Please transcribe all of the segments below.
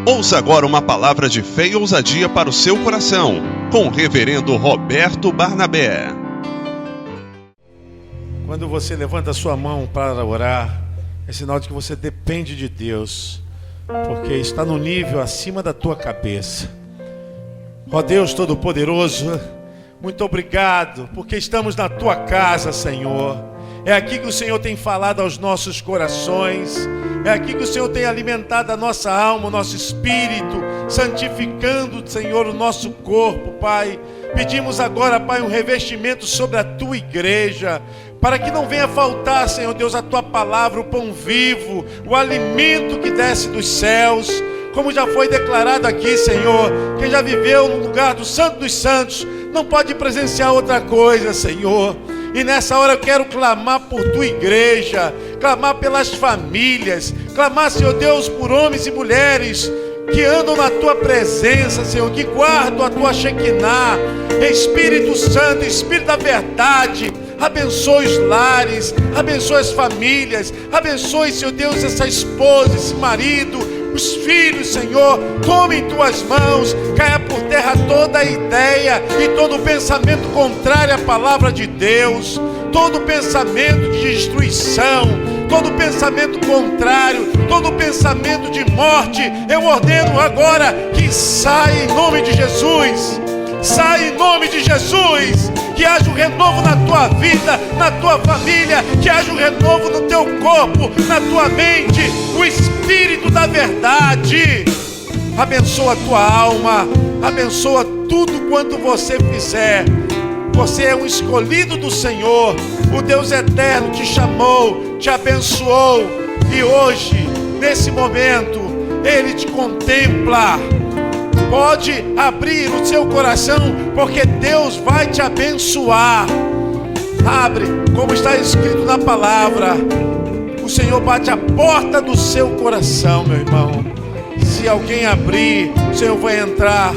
Ouça agora uma palavra de fé e ousadia para o seu coração, com o reverendo Roberto Barnabé. Quando você levanta a sua mão para orar, é sinal de que você depende de Deus, porque está no nível acima da tua cabeça. Ó Deus Todo-Poderoso, muito obrigado, porque estamos na tua casa, Senhor. É aqui que o Senhor tem falado aos nossos corações. É aqui que o Senhor tem alimentado a nossa alma, o nosso espírito, santificando, Senhor, o nosso corpo, Pai. Pedimos agora, Pai, um revestimento sobre a tua igreja, para que não venha faltar, Senhor Deus, a tua palavra, o pão vivo, o alimento que desce dos céus. Como já foi declarado aqui, Senhor, quem já viveu no lugar do Santo dos Santos não pode presenciar outra coisa, Senhor. E nessa hora eu quero clamar por tua igreja, clamar pelas famílias, clamar, Senhor Deus, por homens e mulheres que andam na tua presença, Senhor, que guardam a tua Shekinah. Espírito Santo, Espírito da verdade, abençoe os lares, abençoe as famílias, abençoe, Senhor Deus, essa esposa, esse marido, os filhos, Senhor. Tome em tuas mãos, caia por terra toda a ideia e todo pensamento contrário à palavra de Deus, todo pensamento de destruição, todo pensamento contrário, todo pensamento de morte, eu ordeno agora que saia em nome de Jesus. Sai em nome de Jesus. Que haja um renovo na tua vida, na tua família. Que haja um renovo no teu corpo, na tua mente. O Espírito da verdade abençoa a tua alma, abençoa tudo quanto você fizer. Você é um escolhido do Senhor. O Deus eterno te chamou, te abençoou. E hoje, nesse momento, Ele te contempla. Pode abrir o seu coração, porque Deus vai te abençoar. Abre, como está escrito na palavra. O Senhor bate a porta do seu coração, meu irmão. Se alguém abrir, o Senhor vai entrar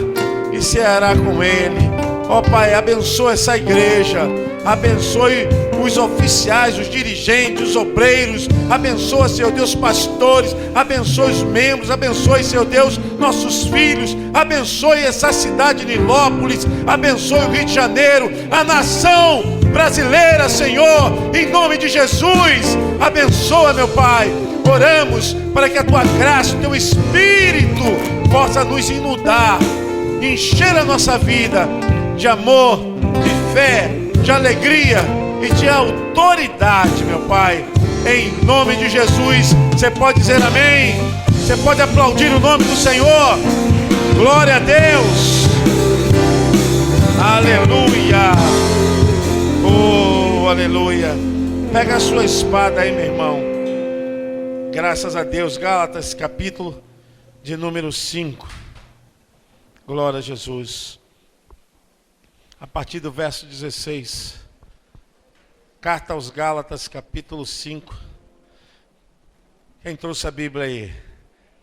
e ceará com ele. Ó Pai, abençoa essa igreja, abençoe os oficiais, os dirigentes, os obreiros, abençoa, Senhor Deus, pastores, abençoe os membros, abençoe, Senhor Deus, nossos filhos, abençoe essa cidade de Nilópolis, abençoe o Rio de Janeiro, a nação brasileira, Senhor, em nome de Jesus, abençoa, meu Pai. Oramos para que a tua graça, o teu Espírito possa nos inundar, encher a nossa vida de amor, de fé, de alegria e de autoridade, meu Pai, em nome de Jesus. Você pode dizer amém? Você pode aplaudir o nome do Senhor? Glória a Deus! Aleluia! Oh, aleluia! Pega a sua espada aí, meu irmão. Graças a Deus. Gálatas, capítulo de número 5. Glória a Jesus. A partir do verso 16. Carta aos Gálatas, capítulo 5. Quem trouxe a Bíblia aí?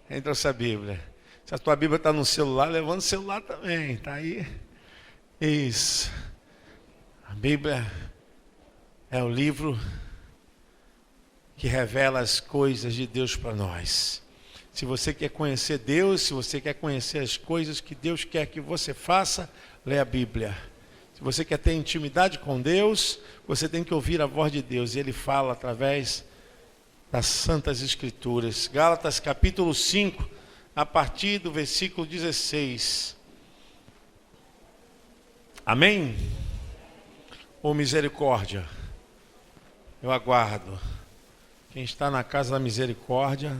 Quem trouxe a Bíblia? Se a tua Bíblia está no celular, levanta o celular também. Está aí? Isso. A Bíblia é o livro que revela as coisas de Deus para nós. Se você quer conhecer Deus, se você quer conhecer as coisas que Deus quer que você faça, lê a Bíblia. Se você quer ter intimidade com Deus, você tem que ouvir a voz de Deus. E Ele fala através das Santas Escrituras. Gálatas capítulo 5, a partir do versículo 16. Amém? Ou misericórdia? Eu aguardo. Quem está na casa da misericórdia,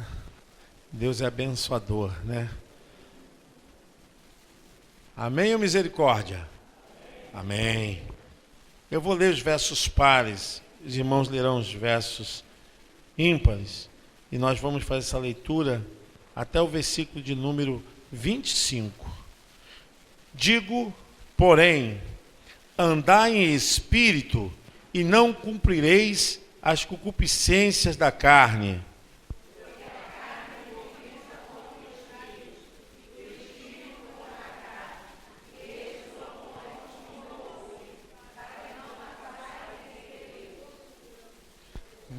Deus é abençoador, né? Amém ou misericórdia? Amém. Eu vou ler os versos pares, os irmãos lerão os versos ímpares, e nós vamos fazer essa leitura até o versículo de número 25. Digo, porém, andai em espírito, e não cumprireis as concupiscências da carne.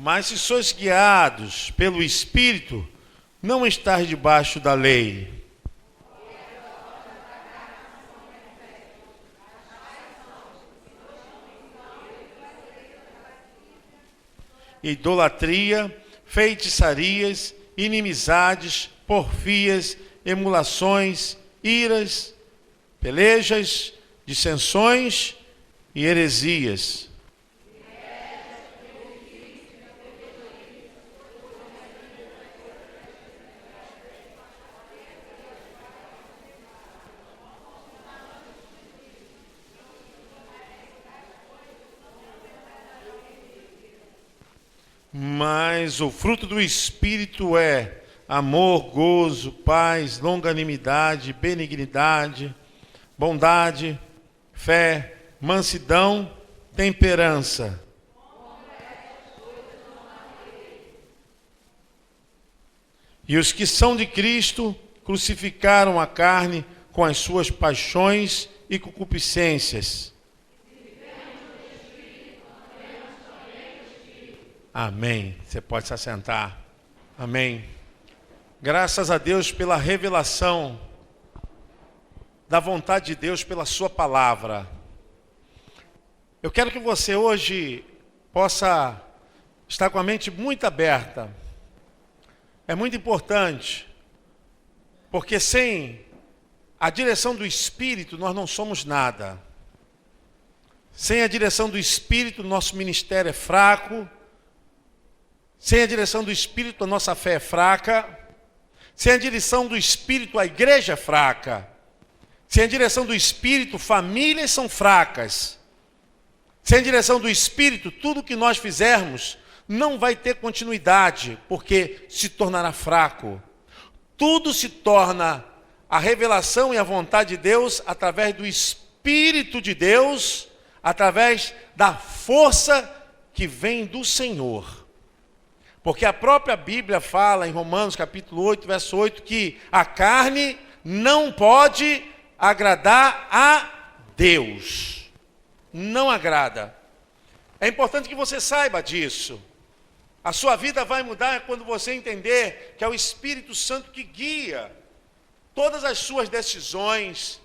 Mas se sois guiados pelo Espírito, não estáis debaixo da lei. idolatria, feitiçarias, inimizades, porfias, emulações, iras, pelejas, dissensões e heresias. Mas o fruto do Espírito é amor, gozo, paz, longanimidade, benignidade, bondade, fé, mansidão, temperança. E os que são de Cristo crucificaram a carne com as suas paixões e concupiscências. Amém. Você pode se assentar. Amém. Graças a Deus pela revelação da vontade de Deus pela sua palavra. Eu quero que você hoje possa estar com a mente muito aberta. É muito importante, porque sem a direção do Espírito nós não somos nada. Sem a direção do Espírito nosso ministério é fraco. Sem a direção do Espírito, a nossa fé é fraca. Sem a direção do Espírito, a igreja é fraca. Sem a direção do Espírito, famílias são fracas. Sem a direção do Espírito, tudo que nós fizermos não vai ter continuidade, porque se tornará fraco. Tudo se torna a revelação e a vontade de Deus através do Espírito de Deus, através da força que vem do Senhor. Porque a própria Bíblia fala em Romanos capítulo 8, verso 8, que a carne não pode agradar a Deus. Não agrada. É importante que você saiba disso. A sua vida vai mudar quando você entender que é o Espírito Santo que guia todas as suas decisões,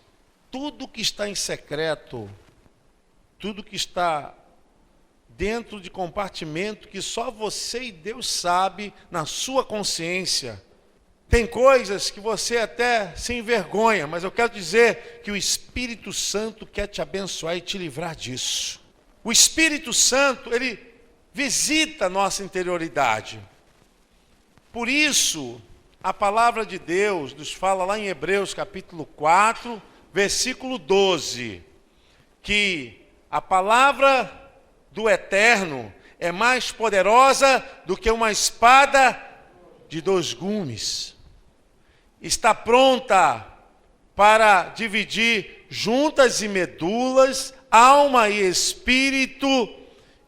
tudo que está em secreto, tudo que está dentro de compartimento que só você e Deus sabe na sua consciência. Tem coisas que você até se envergonha, mas eu quero dizer que o Espírito Santo quer te abençoar e te livrar disso. O Espírito Santo, ele visita a nossa interioridade. Por isso, a palavra de Deus nos fala lá em Hebreus capítulo 4, versículo 12, que a palavra do Eterno é mais poderosa do que uma espada de 2 gumes. Está pronta para dividir juntas e medulas, alma e espírito,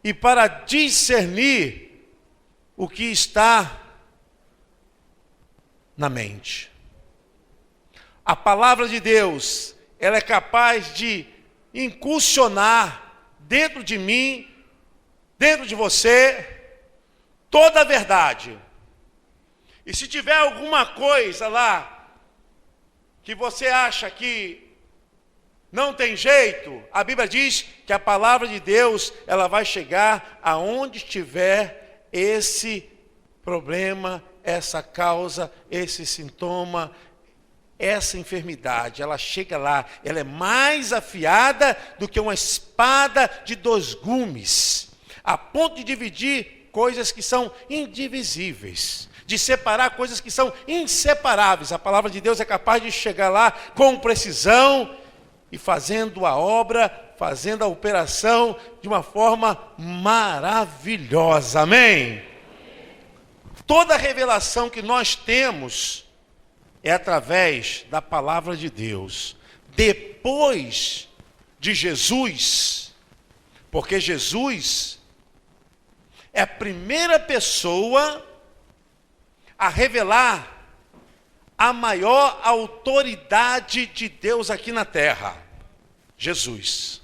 e para discernir o que está na mente. A palavra de Deus, ela é capaz de incursionar dentro de mim, dentro de você, toda a verdade. E se tiver alguma coisa lá que você acha que não tem jeito, a Bíblia diz que a palavra de Deus, ela vai chegar aonde estiver esse problema, essa causa, esse sintoma, essa enfermidade. Ela chega lá, ela é mais afiada do que uma espada de 2 gumes, a ponto de dividir coisas que são indivisíveis, de separar coisas que são inseparáveis. A palavra de Deus é capaz de chegar lá com precisão e fazendo a obra, fazendo a operação de uma forma maravilhosa. Amém? Toda a revelação que nós temos é através da palavra de Deus. Depois de Jesus, porque Jesus é a primeira pessoa a revelar a maior autoridade de Deus aqui na terra. Jesus.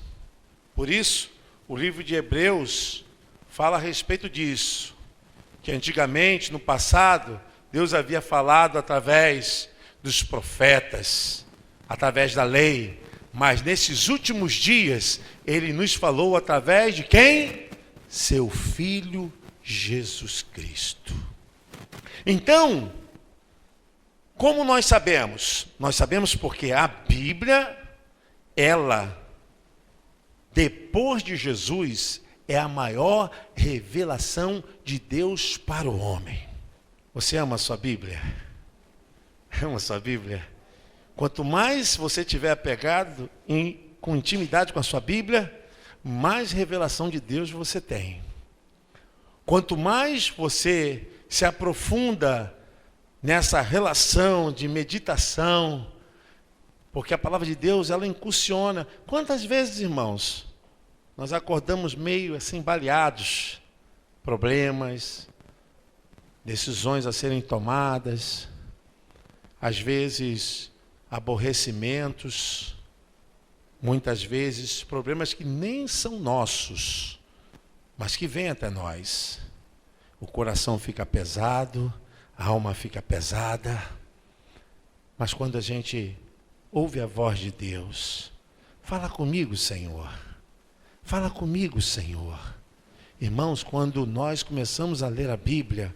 Por isso, o livro de Hebreus fala a respeito disso. Que antigamente, no passado, Deus havia falado através dos profetas, através da lei. Mas nesses últimos dias, Ele nos falou através de quem? Seu Filho Jesus Cristo. Então, como nós sabemos? Nós sabemos porque a Bíblia, ela, depois de Jesus, é a maior revelação de Deus para o homem. Você ama a sua Bíblia? Ama a sua Bíblia? Quanto mais você tiver apegado com intimidade com a sua Bíblia, mais revelação de Deus você tem. Quanto mais você se aprofunda nessa relação de meditação, porque a palavra de Deus, ela incursiona. Quantas vezes, irmãos, nós acordamos meio assim baleados, problemas, decisões a serem tomadas, às vezes aborrecimentos, muitas vezes problemas que nem são nossos, mas que vêm até nós. O coração fica pesado, a alma fica pesada, mas quando a gente ouve a voz de Deus, fala comigo, Senhor, fala comigo, Senhor. Irmãos, quando nós começamos a ler a Bíblia,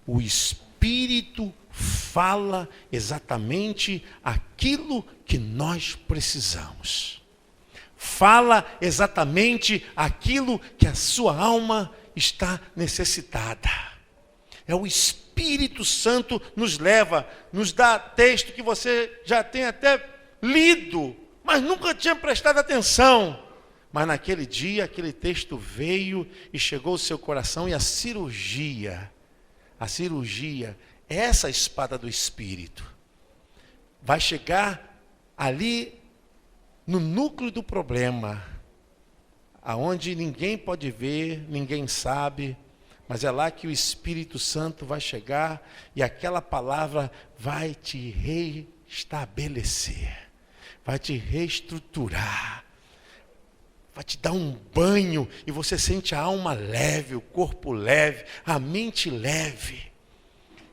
o Espírito fala exatamente aquilo que nós precisamos. Fala exatamente aquilo que a sua alma está necessitada. É o Espírito Santo nos leva, nos dá texto que você já tem até lido, mas nunca tinha prestado atenção. Mas naquele dia, aquele texto veio e chegou ao seu coração, e a cirurgia, essa espada do Espírito, vai chegar ali no núcleo do problema, aonde ninguém pode ver, ninguém sabe, mas é lá que o Espírito Santo vai chegar e aquela palavra vai te restabelecer, vai te reestruturar, vai te dar um banho e você sente a alma leve, o corpo leve, a mente leve.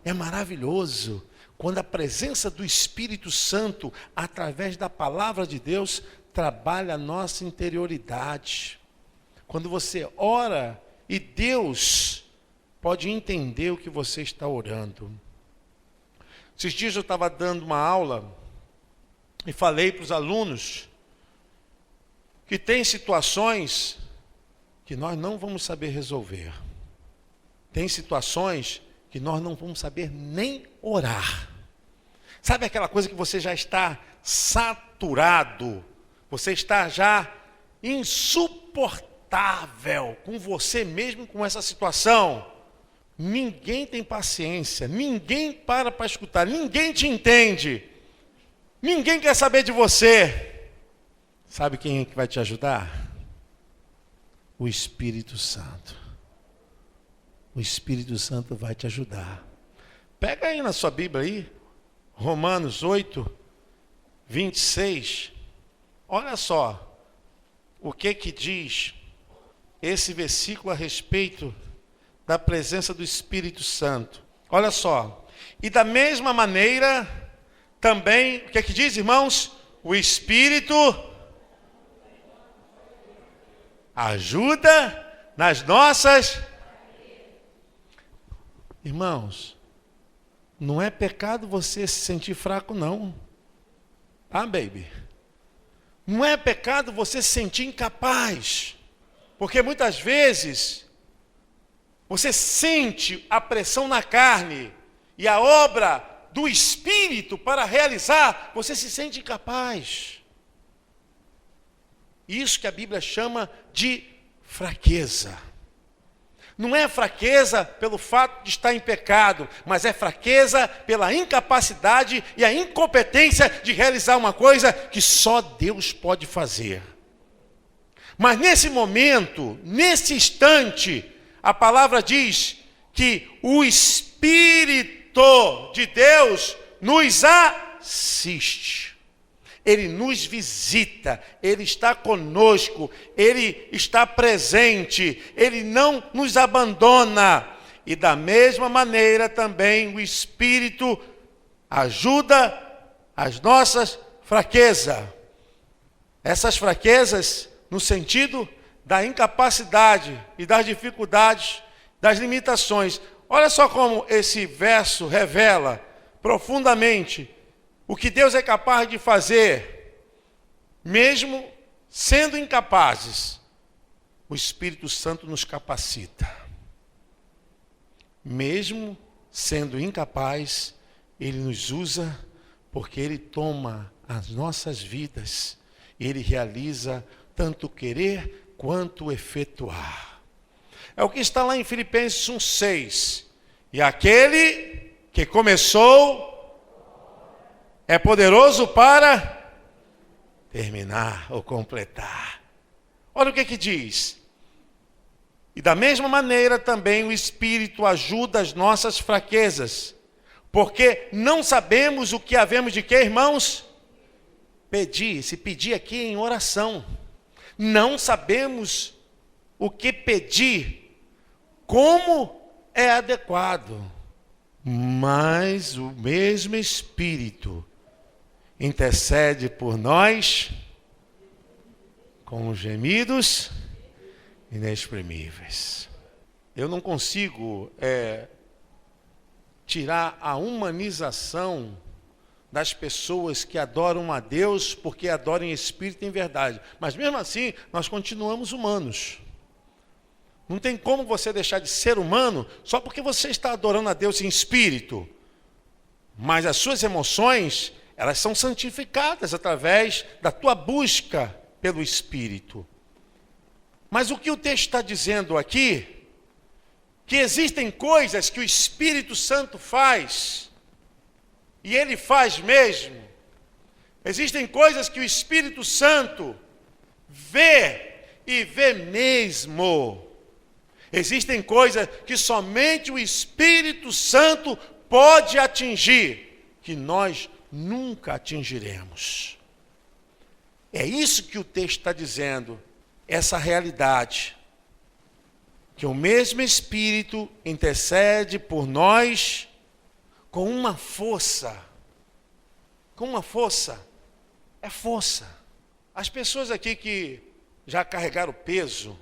É maravilhoso quando a presença do Espírito Santo, através da palavra de Deus, trabalha a nossa interioridade. Quando você ora e Deus pode entender o que você está orando. Esses dias eu estava dando uma aula e falei para os alunos que tem situações que nós não vamos saber resolver. Tem situações que nós não vamos saber nem orar. Sabe aquela coisa que você já está saturado, você está já insuportável com você mesmo, com essa situação? Ninguém tem paciência, ninguém para escutar, ninguém te entende, ninguém quer saber de você. Sabe quem é que vai te ajudar? O Espírito Santo. O Espírito Santo vai te ajudar. Pega aí na sua Bíblia aí, Romanos 8, 26. Olha só o que diz esse versículo a respeito da presença do Espírito Santo. Olha só. E da mesma maneira, também, o que diz, irmãos? O Espírito ajuda nas nossas... Irmãos, não é pecado você se sentir fraco, não. Tá, baby? Não é pecado você se sentir incapaz. Porque muitas vezes você sente a pressão na carne e a obra do Espírito para realizar, você se sente incapaz. Isso que a Bíblia chama de fraqueza. Não é fraqueza pelo fato de estar em pecado, mas é fraqueza pela incapacidade e a incompetência de realizar uma coisa que só Deus pode fazer. Mas nesse momento, nesse instante, a palavra diz que o Espírito de Deus nos assiste. Ele nos visita, Ele está conosco, Ele está presente, Ele não nos abandona. E da mesma maneira também o Espírito ajuda as nossas fraquezas. Essas fraquezas no sentido da incapacidade e das dificuldades das limitações. Olha só como esse verso revela profundamente o que Deus é capaz de fazer, mesmo sendo incapazes. O Espírito Santo nos capacita. Mesmo sendo incapaz, Ele nos usa, porque Ele toma as nossas vidas, Ele realiza tanto querer quanto efetuar. É o que está lá em Filipenses 1,6. E aquele que começou é poderoso para terminar ou completar. Olha o que diz. E da mesma maneira também o Espírito ajuda as nossas fraquezas, porque não sabemos o que havemos de quê, irmãos? Pedir, se pedir aqui em oração. Não sabemos o que pedir, como é adequado, mas o mesmo Espírito intercede por nós com gemidos inexprimíveis. Eu não consigo tirar a humanização das pessoas que adoram a Deus porque adoram em espírito e em verdade. Mas mesmo assim, nós continuamos humanos. Não tem como você deixar de ser humano só porque você está adorando a Deus em espírito. Mas as suas emoções, elas são santificadas através da tua busca pelo Espírito. Mas o que o texto está dizendo aqui, que existem coisas que o Espírito Santo faz, e Ele faz mesmo. Existem coisas que o Espírito Santo vê, e vê mesmo. Existem coisas que somente o Espírito Santo pode atingir, que nós nunca atingiremos. É isso que o texto está dizendo, essa realidade. Que o mesmo Espírito intercede por nós com uma força. Com uma força. É força. As pessoas aqui que já carregaram peso,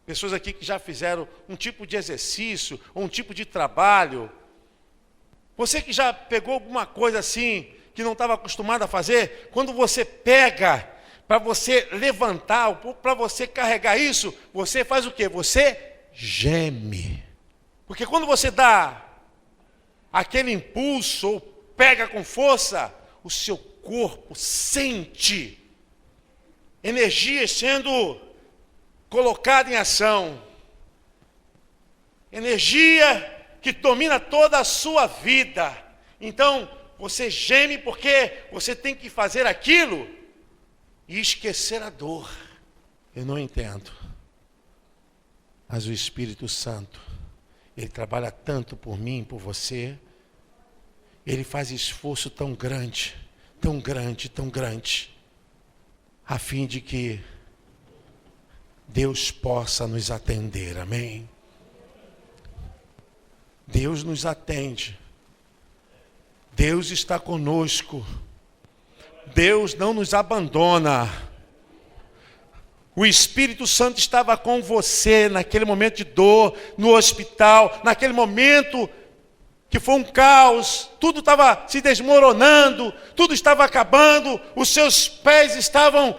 pessoas aqui que já fizeram um tipo de exercício, ou um tipo de trabalho, você que já pegou alguma coisa assim, que não estava acostumado a fazer, quando você pega para você levantar, para você carregar isso, você faz o quê? Você geme. Porque quando você dá aquele impulso, ou pega com força, o seu corpo sente energia sendo colocada em ação. Energia que domina toda a sua vida. Então, você geme porque você tem que fazer aquilo e esquecer a dor. Eu não entendo. Mas o Espírito Santo, Ele trabalha tanto por mim, por você. Ele faz esforço tão grande, tão grande, tão grande, a fim de que Deus possa nos atender, amém? Deus nos atende. Deus está conosco. Deus não nos abandona. O Espírito Santo estava com você naquele momento de dor, no hospital, naquele momento que foi um caos, tudo estava se desmoronando, tudo estava acabando, os seus pés estavam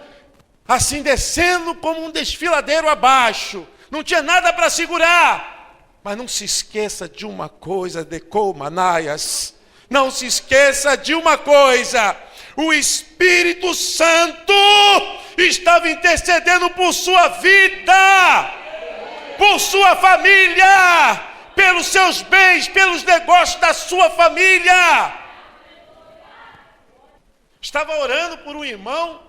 assim descendo como um desfiladeiro abaixo, não tinha nada para segurar. Mas não se esqueça de uma coisa, Decou Manaias, não se esqueça de uma coisa: o Espírito Santo estava intercedendo por sua vida, por sua família, pelos seus bens, pelos negócios da sua família. Estava orando por um irmão.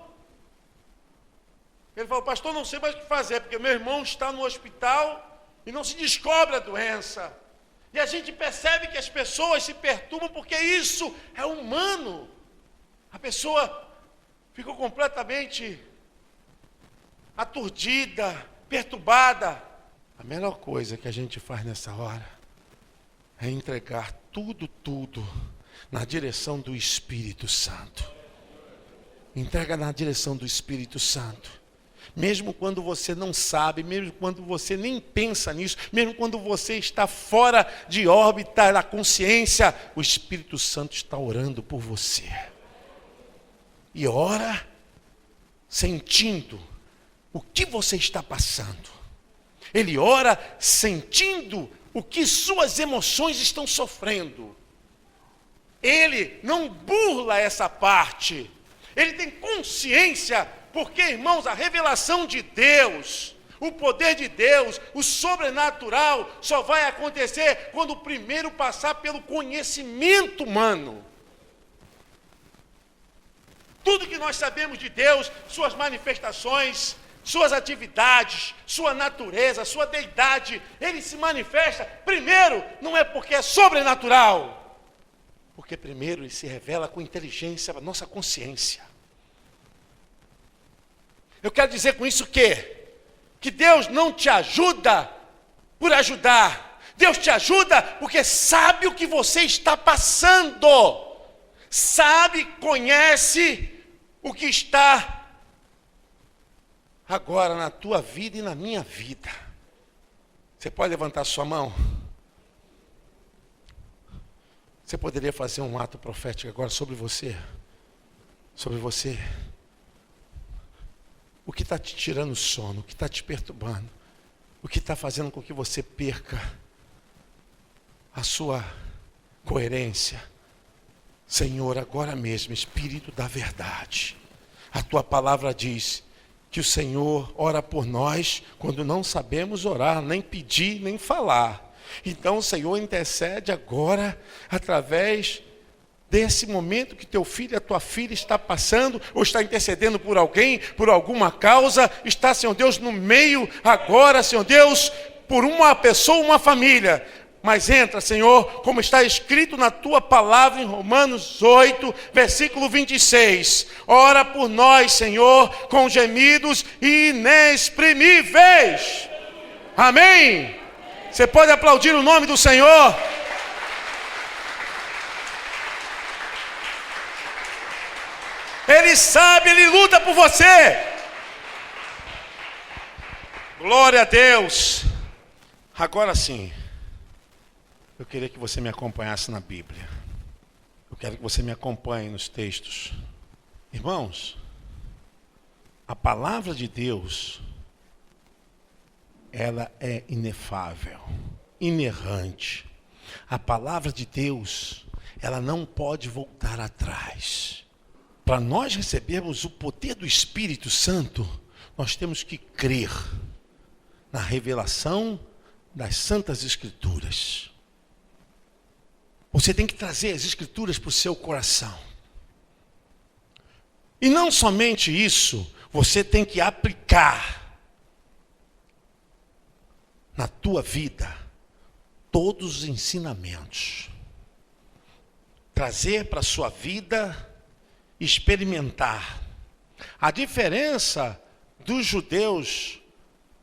Ele falou: pastor, não sei mais o que fazer, porque meu irmão está no hospital e não se descobre a doença. E a gente percebe que as pessoas se perturbam porque isso é humano. A pessoa ficou completamente aturdida, perturbada. A melhor coisa que a gente faz nessa hora é entregar tudo na direção do Espírito Santo. Entrega na direção do Espírito Santo. Mesmo quando você não sabe, mesmo quando você nem pensa nisso, mesmo quando você está fora de órbita da consciência, o Espírito Santo está orando por você. E ora sentindo o que você está passando. Ele ora sentindo o que suas emoções estão sofrendo. Ele não burla essa parte. Ele tem consciência, porque, irmãos, a revelação de Deus, o poder de Deus, o sobrenatural, só vai acontecer quando primeiro passar pelo conhecimento humano. Tudo que nós sabemos de Deus, suas manifestações, suas atividades, sua natureza, sua deidade, ele se manifesta, primeiro, não é porque é sobrenatural, porque primeiro ele se revela com inteligência, a nossa consciência. Eu quero dizer com isso que Deus não te ajuda por ajudar. Deus te ajuda porque sabe o que você está passando. Sabe, conhece o que está agora na tua vida e na minha vida. Você pode levantar sua mão? Você poderia fazer um ato profético agora sobre você? Sobre você? O que está te tirando o sono? O que está te perturbando? O que está fazendo com que você perca a sua coerência? Senhor, agora mesmo, Espírito da verdade, a tua palavra diz que o Senhor ora por nós quando não sabemos orar, nem pedir, nem falar. Então o Senhor intercede agora através desse momento que teu filho, a tua filha está passando, ou está intercedendo por alguém, por alguma causa, está, Senhor Deus, no meio agora, Senhor Deus, por uma pessoa, uma família. Mas entra, Senhor, como está escrito na tua palavra em Romanos 8, versículo 26. Ora por nós, Senhor, com gemidos inexprimíveis. Amém? Você pode aplaudir o nome do Senhor? Ele sabe, Ele luta por você. Glória a Deus. Agora sim, eu queria que você me acompanhasse na Bíblia. Eu quero que você me acompanhe nos textos. Irmãos, a palavra de Deus, ela é inefável, inerrante. A palavra de Deus, ela não pode voltar atrás. Para nós recebermos o poder do Espírito Santo, nós temos que crer na revelação das Santas Escrituras. Você tem que trazer as Escrituras para o seu coração. E não somente isso, você tem que aplicar na tua vida todos os ensinamentos. Trazer para a sua vida, experimentar. A diferença dos judeus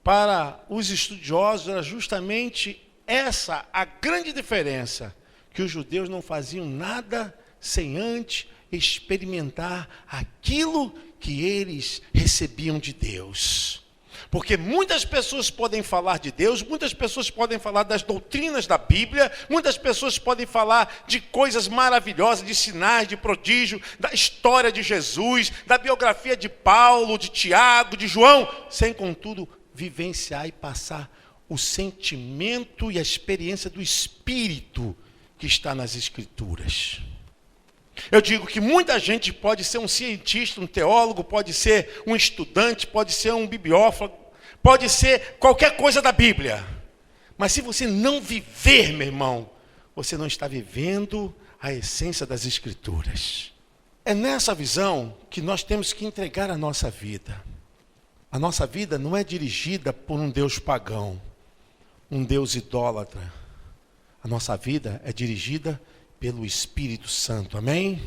para os estudiosos era justamente essa, a grande diferença, que os judeus não faziam nada sem antes experimentar aquilo que eles recebiam de Deus. Porque muitas pessoas podem falar de Deus, muitas pessoas podem falar das doutrinas da Bíblia, muitas pessoas podem falar de coisas maravilhosas, de sinais, de prodígio, da história de Jesus, da biografia de Paulo, de Tiago, de João, sem contudo vivenciar e passar o sentimento e a experiência do Espírito que está nas Escrituras. Eu digo que muita gente pode ser um cientista, um teólogo, pode ser um estudante, pode ser um bibliófilo, pode ser qualquer coisa da Bíblia. Mas se você não viver, meu irmão, você não está vivendo a essência das Escrituras. É nessa visão que nós temos que entregar a nossa vida. A nossa vida não é dirigida por um Deus pagão, um Deus idólatra. A nossa vida é dirigida pelo Espírito Santo, amém?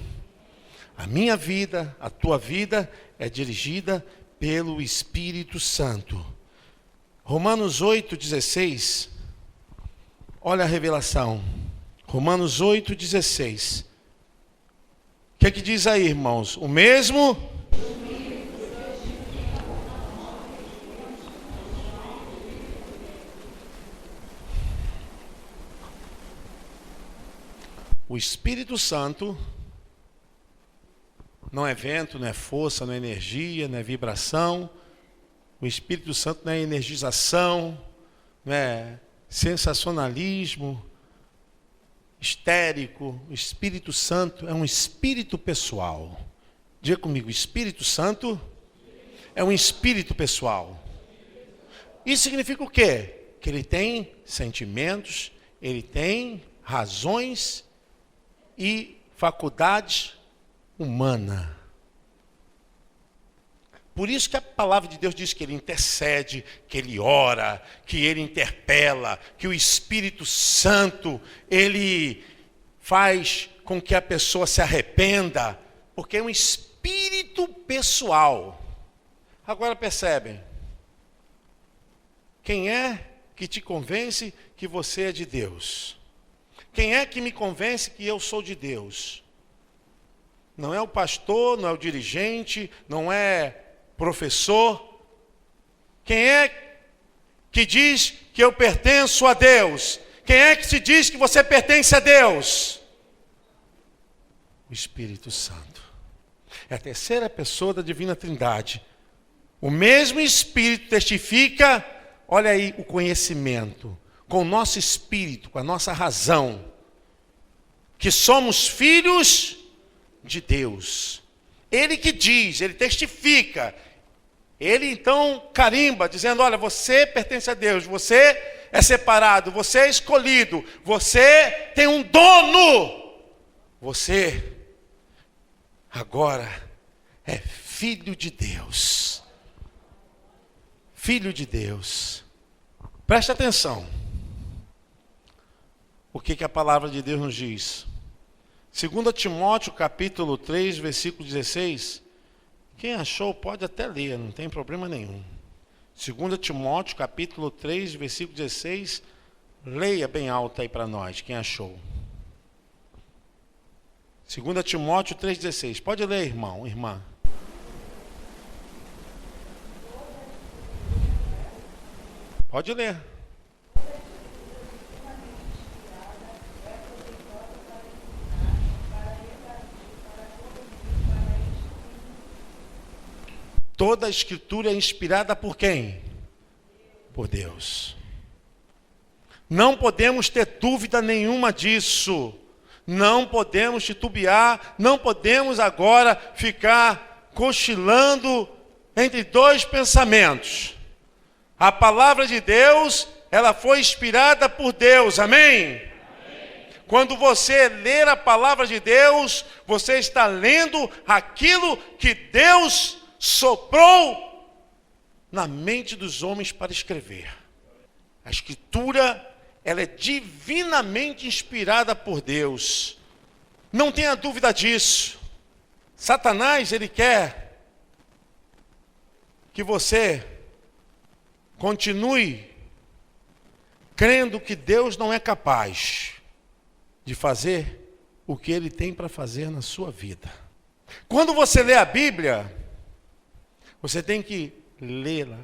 A minha vida, a tua vida é dirigida pelo Espírito Santo. Romanos 8,16, olha a revelação. Romanos 8,16. O que diz aí, irmãos? O mesmo Espírito Santo não é vento, não é força, não é energia, não é vibração. O Espírito Santo não é energização, não é sensacionalismo histérico. O Espírito Santo é um espírito pessoal. Diga comigo, o Espírito Santo é um espírito pessoal. Isso significa o quê? Que ele tem sentimentos, ele tem razões e faculdades humanas. Por isso que a palavra de Deus diz que ele intercede, que ele ora, que ele interpela, que o Espírito Santo, ele faz com que a pessoa se arrependa, porque é um espírito pessoal. Agora percebem, quem é que te convence que você é de Deus? Quem é que me convence que eu sou de Deus? Não é o pastor, não é o dirigente, não é professor. Quem é que diz que eu pertenço a Deus? Quem é que te diz que você pertence a Deus? O Espírito Santo. É a terceira pessoa da Divina Trindade. O mesmo Espírito testifica, olha aí o conhecimento, com o nosso espírito, com a nossa razão, que somos filhos de Deus. Ele que diz, ele testifica, ele então carimba, dizendo, olha, você pertence a Deus, você é separado, você é escolhido, você tem um dono, você agora é filho de Deus. Filho de Deus. Preste atenção. O que a palavra de Deus nos diz? 2 Timóteo capítulo 3, versículo 16. Quem achou pode até ler, não tem problema nenhum. 2 Timóteo capítulo 3, versículo 16. Leia bem alto aí para nós, quem achou. 2 Timóteo 3,16. Pode ler, irmão, irmã. Pode ler. Toda a Escritura é inspirada por quem? Por Deus. Não podemos ter dúvida nenhuma disso. Não podemos titubear, não podemos agora ficar cochilando entre dois pensamentos. A palavra de Deus, ela foi inspirada por Deus, amém? Amém? Quando você ler a palavra de Deus, você está lendo aquilo que Deus soprou na mente dos homens para escrever. A Escritura, ela é divinamente inspirada por Deus. Não tenha dúvida disso. Satanás, ele quer que você continue crendo que Deus não é capaz de fazer o que ele tem para fazer na sua vida. Quando você lê a Bíblia, você tem que lê-la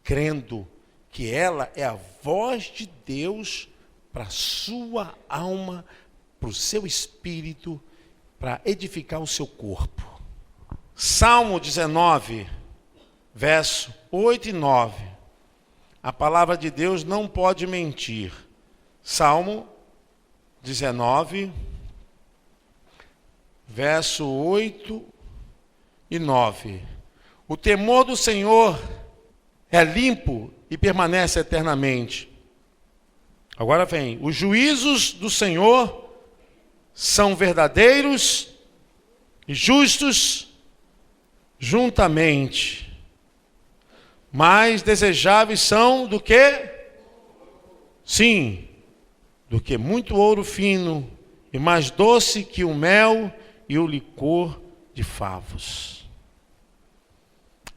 crendo que ela é a voz de Deus para a sua alma, para o seu espírito, para edificar o seu corpo. Salmo 19, verso 8 e 9. A palavra de Deus não pode mentir. Salmo 19, verso 8 e 9. O temor do Senhor é limpo e permanece eternamente. Agora vem, os juízos do Senhor são verdadeiros e justos juntamente. Mais desejáveis são do que? Sim, do que muito ouro fino, e mais doce que o mel e o licor de favos.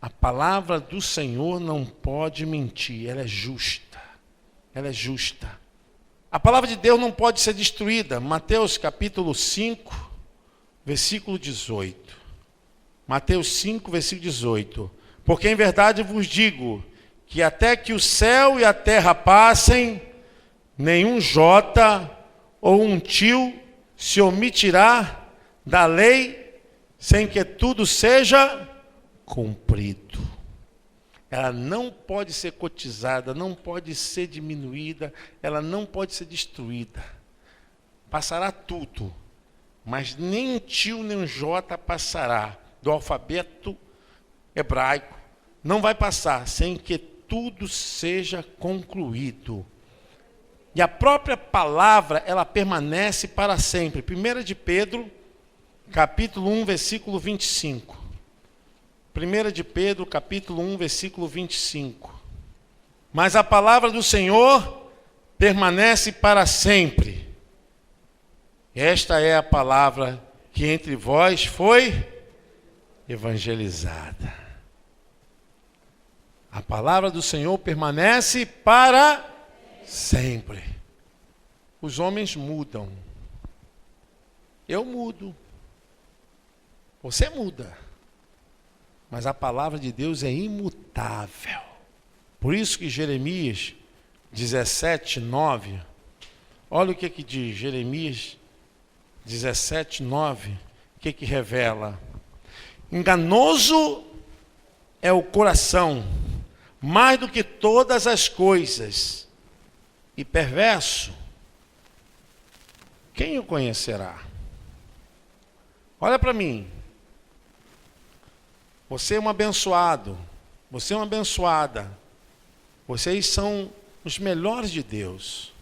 A palavra do Senhor não pode mentir, ela é justa. Ela é justa. A palavra de Deus não pode ser destruída. Mateus capítulo 5, versículo 18. Mateus 5, versículo 18. Porque em verdade vos digo que até que o céu e a terra passem, nenhum jota ou um tio se omitirá da lei sem que tudo seja cumprido. Ela não pode ser cotizada, não pode ser diminuída, ela não pode ser destruída. Passará tudo, mas nem um tio nem um jota passará do alfabeto hebraico. Não vai passar sem que tudo seja concluído. E a própria palavra, ela permanece para sempre. 1 de Pedro, capítulo 1, versículo 25. 1 de Pedro, capítulo 1, versículo 25. Mas a palavra do Senhor permanece para sempre. Esta é a palavra que entre vós foi evangelizada. A palavra do Senhor permanece para sempre. Os homens mudam. Eu mudo. Você muda. Mas a palavra de Deus é imutável. Por isso que Jeremias 17, 9, olha o que diz Jeremias 17, 9, o que revela? Enganoso é o coração, mais do que todas as coisas, e perverso, quem o conhecerá? Olha para mim. Você é um abençoado, você é uma abençoada. Vocês são os melhores de Deus.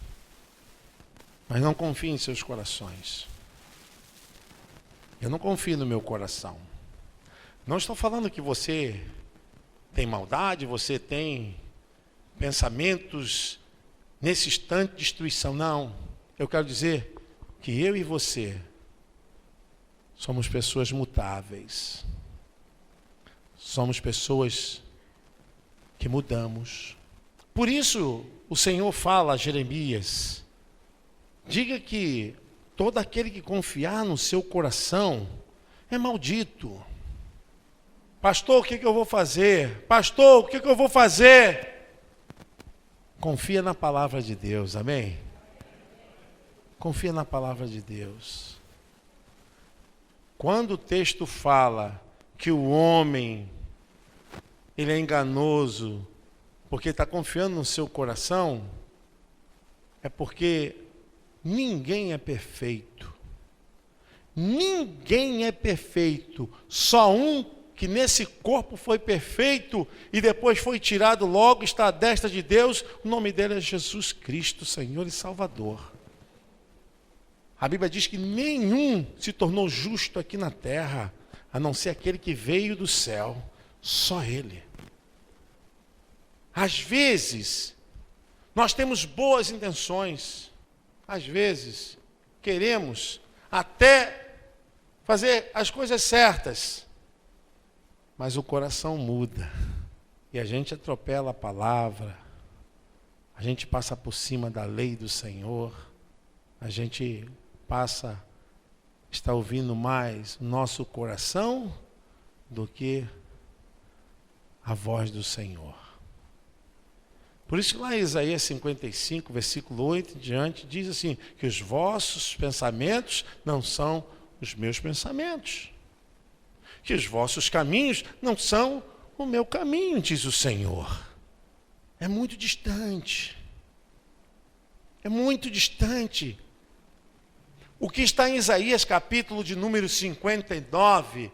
Mas não confie em seus corações. Eu não confio no meu coração. Não estou falando que você tem maldade, você tem pensamentos nesse instante de destruição. Não. Eu quero dizer que eu e você somos pessoas mutáveis. Somos pessoas que mudamos. Por isso, o Senhor fala a Jeremias, diga que todo aquele que confiar no seu coração é maldito. Pastor, o que eu vou fazer? Pastor, o que eu vou fazer? Confia na palavra de Deus, amém? Confia na palavra de Deus. Quando o texto fala que o homem ele é enganoso porque está confiando no seu coração, é porque ninguém é perfeito. Ninguém é perfeito. Só um que nesse corpo foi perfeito e depois foi tirado logo, está à destra de Deus. O nome dele é Jesus Cristo, Senhor e Salvador. A Bíblia diz que nenhum se tornou justo aqui na terra, a não ser aquele que veio do céu. Só ele. Às vezes, nós temos boas intenções. Às vezes, queremos até fazer as coisas certas. Mas o coração muda. E a gente atropela a palavra. A gente passa por cima da lei do Senhor. A gente passa, está ouvindo mais o nosso coração do que a voz do Senhor. Por isso que lá em Isaías 55, versículo 8 em diante, diz assim, que os vossos pensamentos não são os meus pensamentos. Que os vossos caminhos não são o meu caminho, diz o Senhor. É muito distante. É muito distante. O que está em Isaías, capítulo de número 59,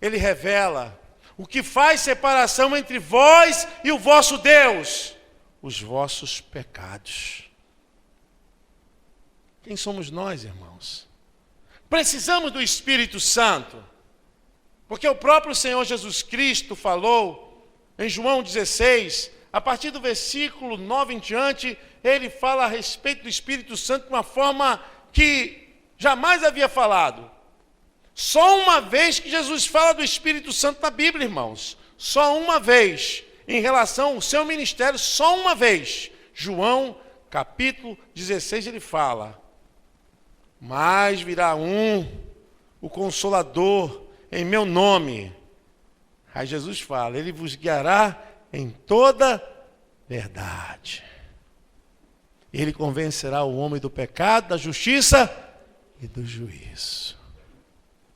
ele revela o que faz separação entre vós e o vosso Deus, os vossos pecados. Quem somos nós, irmãos? Precisamos do Espírito Santo, porque o próprio Senhor Jesus Cristo falou em João 16, a partir do versículo 9 em diante, ele fala a respeito do Espírito Santo de uma forma que jamais havia falado. Só uma vez que Jesus fala do Espírito Santo na Bíblia, irmãos. Só uma vez. Em relação ao seu ministério, só uma vez. João, capítulo 16, ele fala: mas virá o Consolador, em meu nome. Aí Jesus fala, ele vos guiará em toda verdade. Ele convencerá o homem do pecado, da justiça e do juízo.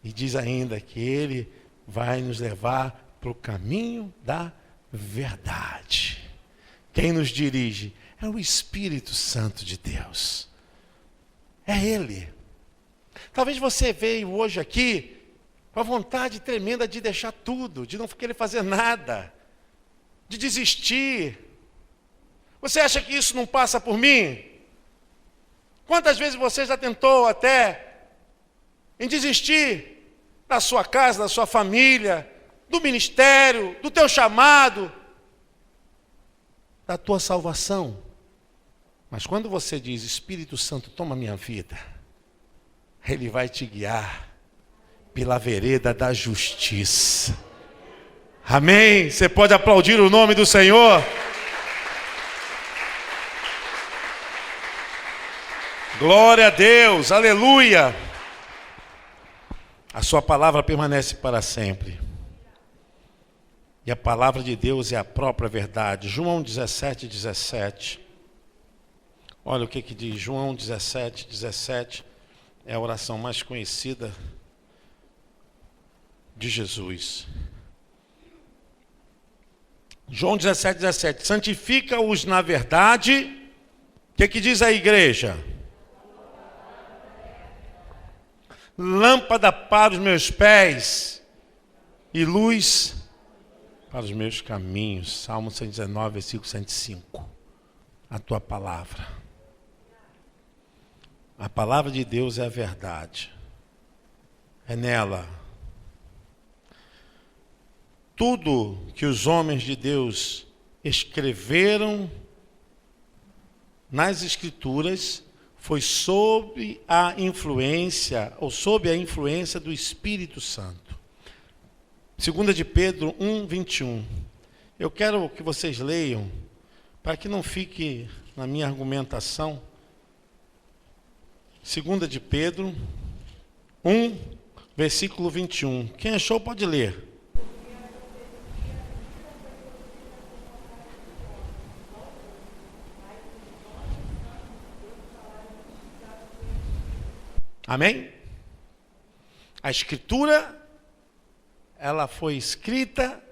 E diz ainda que Ele vai nos levar para o caminho da verdade. Quem nos dirige é o Espírito Santo de Deus. É Ele. Talvez você veio hoje aqui com a vontade tremenda de deixar tudo, de não querer fazer nada, de desistir. Você acha que isso não passa por mim? Quantas vezes você já tentou até em desistir da sua casa, da sua família, do ministério, do teu chamado, da tua salvação? Mas quando você diz, Espírito Santo, toma minha vida, Ele vai te guiar pela vereda da justiça. Amém? Você pode aplaudir o nome do Senhor? Glória a Deus, aleluia. A sua palavra permanece para sempre. E a palavra de Deus é a própria verdade. João 17:17. Olha o que diz João 17:17. É a oração mais conhecida de Jesus. João 17:17. Santifica-os na verdade. O que diz a igreja? Lâmpada para os meus pés e luz para os meus caminhos. Salmo 119, versículo 105. A tua palavra. A palavra de Deus é a verdade. É nela. Tudo que os homens de Deus escreveram nas Escrituras foi sob a influência do Espírito Santo. 2 de Pedro 1:21. Eu quero que vocês leiam, para que não fique na minha argumentação. 2 de Pedro 1, versículo 21. Quem achou pode ler. Amém? A Escritura, ela foi escrita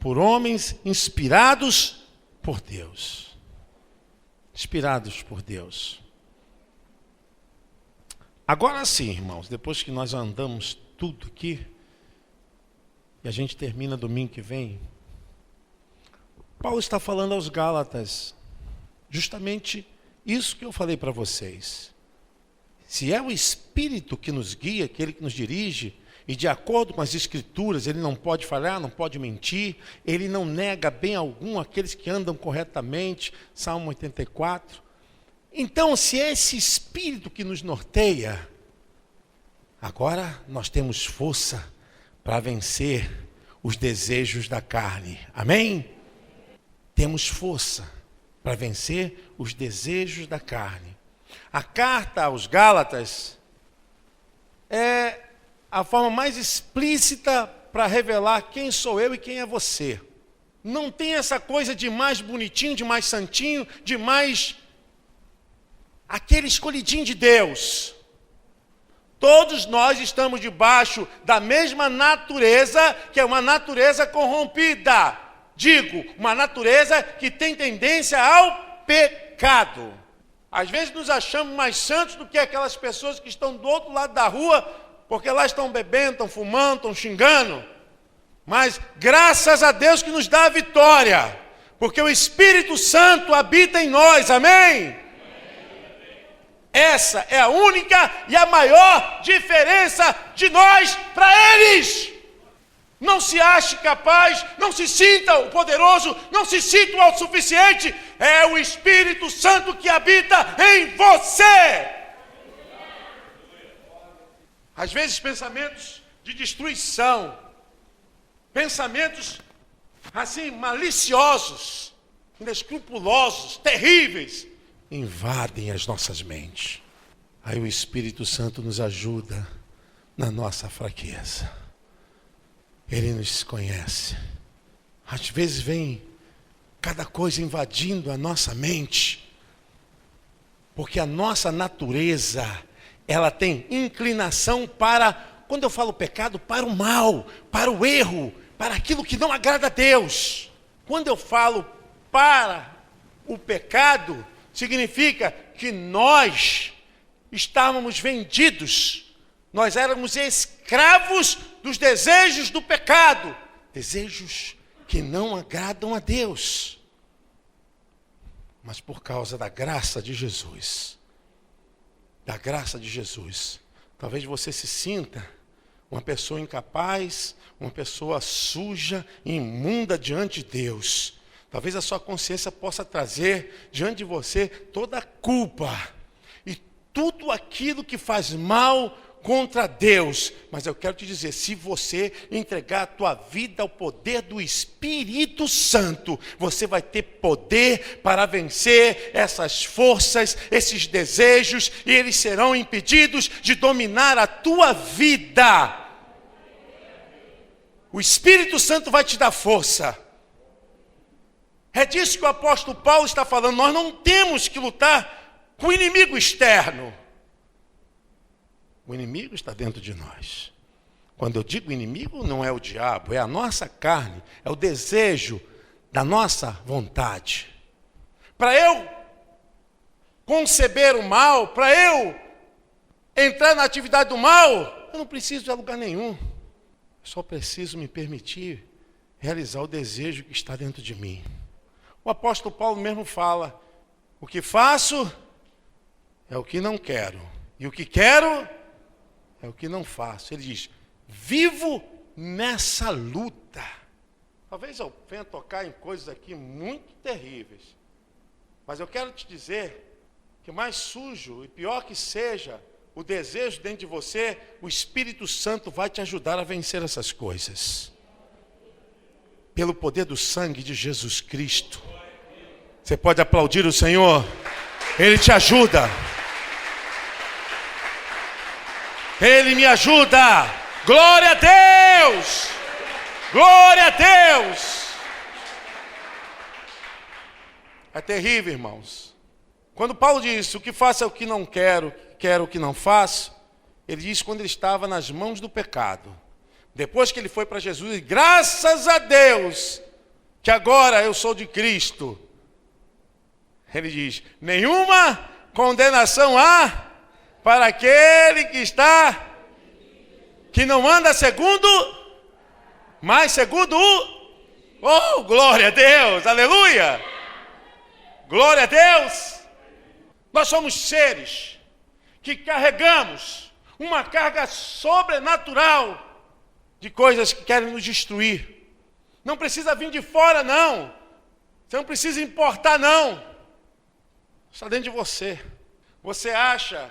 por homens inspirados por Deus. Inspirados por Deus. Agora sim, irmãos, depois que nós andamos tudo aqui, e a gente termina domingo que vem, Paulo está falando aos Gálatas, justamente isso que eu falei para vocês. Se é o Espírito que nos guia, aquele que nos dirige, e de acordo com as Escrituras, ele não pode falhar, não pode mentir, ele não nega bem algum aqueles que andam corretamente, Salmo 84. Então, se é esse Espírito que nos norteia, agora nós temos força para vencer os desejos da carne. Amém? Temos força para vencer os desejos da carne. A carta aos Gálatas é a forma mais explícita para revelar quem sou eu e quem é você. Não tem essa coisa de mais bonitinho, de mais santinho, de mais aquele escolhidinho de Deus. Todos nós estamos debaixo da mesma natureza, que é uma natureza corrompida. Digo, uma natureza que tem tendência ao pecado. Às vezes nos achamos mais santos do que aquelas pessoas que estão do outro lado da rua, porque lá estão bebendo, estão fumando, estão xingando. Mas graças a Deus que nos dá a vitória, porque o Espírito Santo habita em nós, amém? Essa é a única e a maior diferença de nós para eles. Não se ache capaz, não se sinta o poderoso, não se sinta o autossuficiente. É o Espírito Santo que habita em você. Às vezes pensamentos de destruição, pensamentos assim maliciosos, inescrupulosos, terríveis, invadem as nossas mentes. Aí o Espírito Santo nos ajuda na nossa fraqueza. Ele nos conhece. Às vezes vem cada coisa invadindo a nossa mente, porque a nossa natureza ela tem inclinação para, quando eu falo pecado, para o mal, para o erro, para aquilo que não agrada a Deus. Quando eu falo para o pecado, significa que nós estávamos vendidos, nós éramos escravos dos desejos do pecado, desejos que não agradam a Deus. Mas por causa da graça de Jesus, talvez você se sinta uma pessoa incapaz, uma pessoa suja, imunda diante de Deus. Talvez a sua consciência possa trazer diante de você toda a culpa e tudo aquilo que faz mal contra Deus. Mas eu quero te dizer, se você entregar a tua vida ao poder do Espírito Santo, você vai ter poder para vencer essas forças, esses desejos, e eles serão impedidos de dominar a tua vida. O Espírito Santo vai te dar força. É disso que o apóstolo Paulo está falando. Nós não temos que lutar com o inimigo externo. O inimigo está dentro de nós. Quando eu digo inimigo, não é o diabo, é a nossa carne, é o desejo da nossa vontade. Para eu conceber o mal, para eu entrar na atividade do mal, eu não preciso de lugar nenhum. Eu só preciso me permitir realizar o desejo que está dentro de mim. O apóstolo Paulo mesmo fala, o que faço é o que não quero, e o que quero é o que não faço. Ele diz, vivo nessa luta. Talvez eu venha tocar em coisas aqui muito terríveis, mas eu quero te dizer que mais sujo e pior que seja o desejo dentro de você, o Espírito Santo vai te ajudar a vencer essas coisas. Pelo poder do sangue de Jesus Cristo. Você pode aplaudir o Senhor? Ele te ajuda. Ele me ajuda. Glória a Deus! Glória a Deus! É terrível, irmãos. Quando Paulo diz, o que faço é o que não quero, quero o que não faço, ele diz quando ele estava nas mãos do pecado. Depois que ele foi para Jesus, graças a Deus, que agora eu sou de Cristo. Ele diz, nenhuma condenação há para aquele que não anda segundo, mas segundo oh, glória a Deus, aleluia, glória a Deus. Nós somos seres que carregamos uma carga sobrenatural de coisas que querem nos destruir. Não precisa vir de fora, não. Você não precisa importar, não. Está dentro de você. Você acha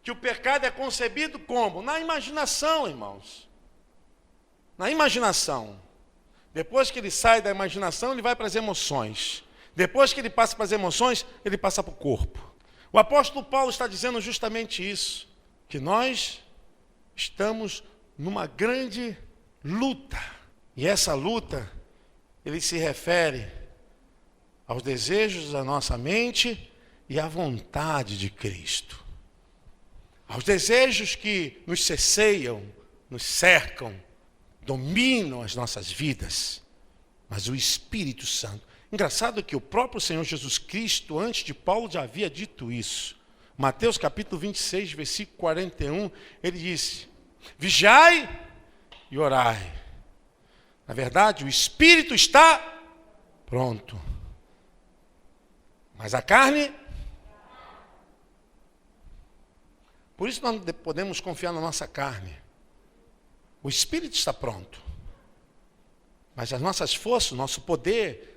que o pecado é concebido como? Na imaginação, irmãos. Na imaginação. Depois que ele sai da imaginação, ele vai para as emoções. Depois que ele passa para as emoções, ele passa para o corpo. O apóstolo Paulo está dizendo justamente isso. Que nós estamos numa grande luta. E essa luta, ele se refere aos desejos da nossa mente e à vontade de Cristo. Aos desejos que nos cesseiam, nos cercam, dominam as nossas vidas. Mas o Espírito Santo. Engraçado que o próprio Senhor Jesus Cristo, antes de Paulo, já havia dito isso. Mateus capítulo 26, versículo 41, ele disse, vigiai e orai. Na verdade, o Espírito está pronto, mas a carne... Por isso nós não podemos confiar na nossa carne. O Espírito está pronto. Mas as nossas forças, o nosso poder,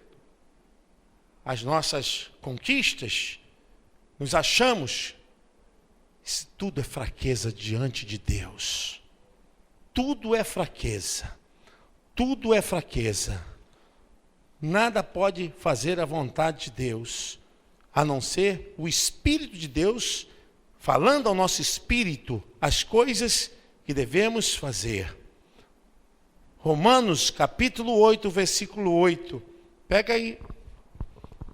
as nossas conquistas, nos achamos, isso tudo é fraqueza diante de Deus. Tudo é fraqueza. Tudo é fraqueza. Nada pode fazer a vontade de Deus, a não ser o Espírito de Deus falando ao nosso espírito as coisas que devemos fazer. Romanos capítulo 8, versículo 8. Pega aí,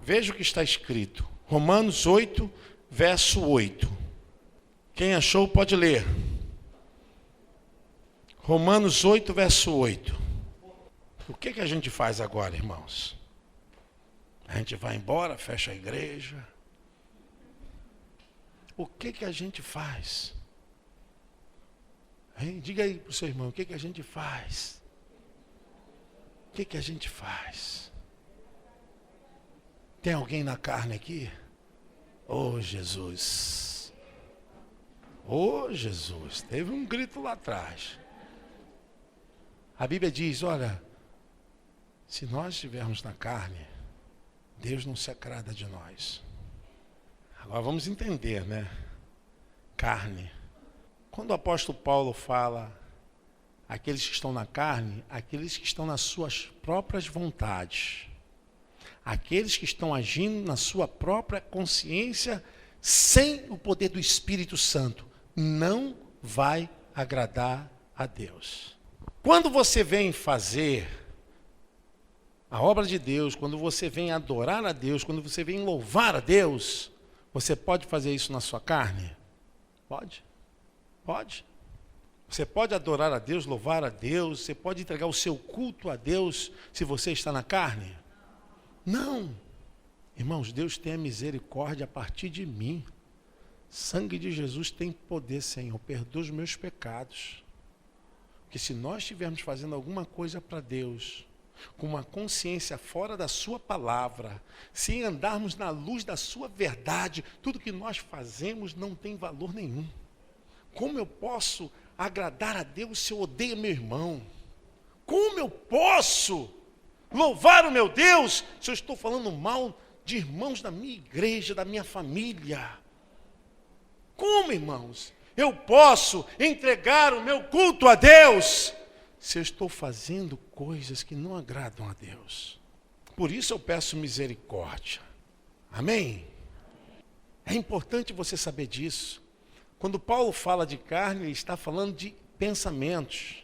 veja o que está escrito. Romanos 8, verso 8. Quem achou pode ler. Romanos 8, verso 8. O que a gente faz agora, irmãos? A gente vai embora, fecha a igreja. O que a gente faz? Hein? Diga aí para o seu irmão, o que a gente faz? O que a gente faz? Tem alguém na carne aqui? Oh, Jesus. Oh, Jesus. Teve um grito lá atrás. A Bíblia diz, olha, se nós estivermos na carne, Deus não se agrada de nós. Agora vamos entender, né? Carne. Quando o apóstolo Paulo fala, aqueles que estão na carne, aqueles que estão nas suas próprias vontades, aqueles que estão agindo na sua própria consciência, sem o poder do Espírito Santo, não vai agradar a Deus. Quando você vem fazer a obra de Deus, quando você vem adorar a Deus, quando você vem louvar a Deus, você pode fazer isso na sua carne? Pode? Pode. Você pode adorar a Deus, louvar a Deus, você pode entregar o seu culto a Deus se você está na carne? Não. Irmãos, Deus tem a misericórdia a partir de mim. Sangue de Jesus tem poder, Senhor. Perdoa os meus pecados. Porque se nós estivermos fazendo alguma coisa para Deus, com uma consciência fora da sua palavra, sem andarmos na luz da sua verdade, tudo que nós fazemos não tem valor nenhum. Como eu posso agradar a Deus se eu odeio meu irmão? Como eu posso louvar o meu Deus se eu estou falando mal de irmãos da minha igreja, da minha família? Como, irmãos, eu posso entregar o meu culto a Deus se eu estou fazendo coisas que não agradam a Deus? Por isso eu peço misericórdia. Amém? É importante você saber disso. Quando Paulo fala de carne, ele está falando de pensamentos.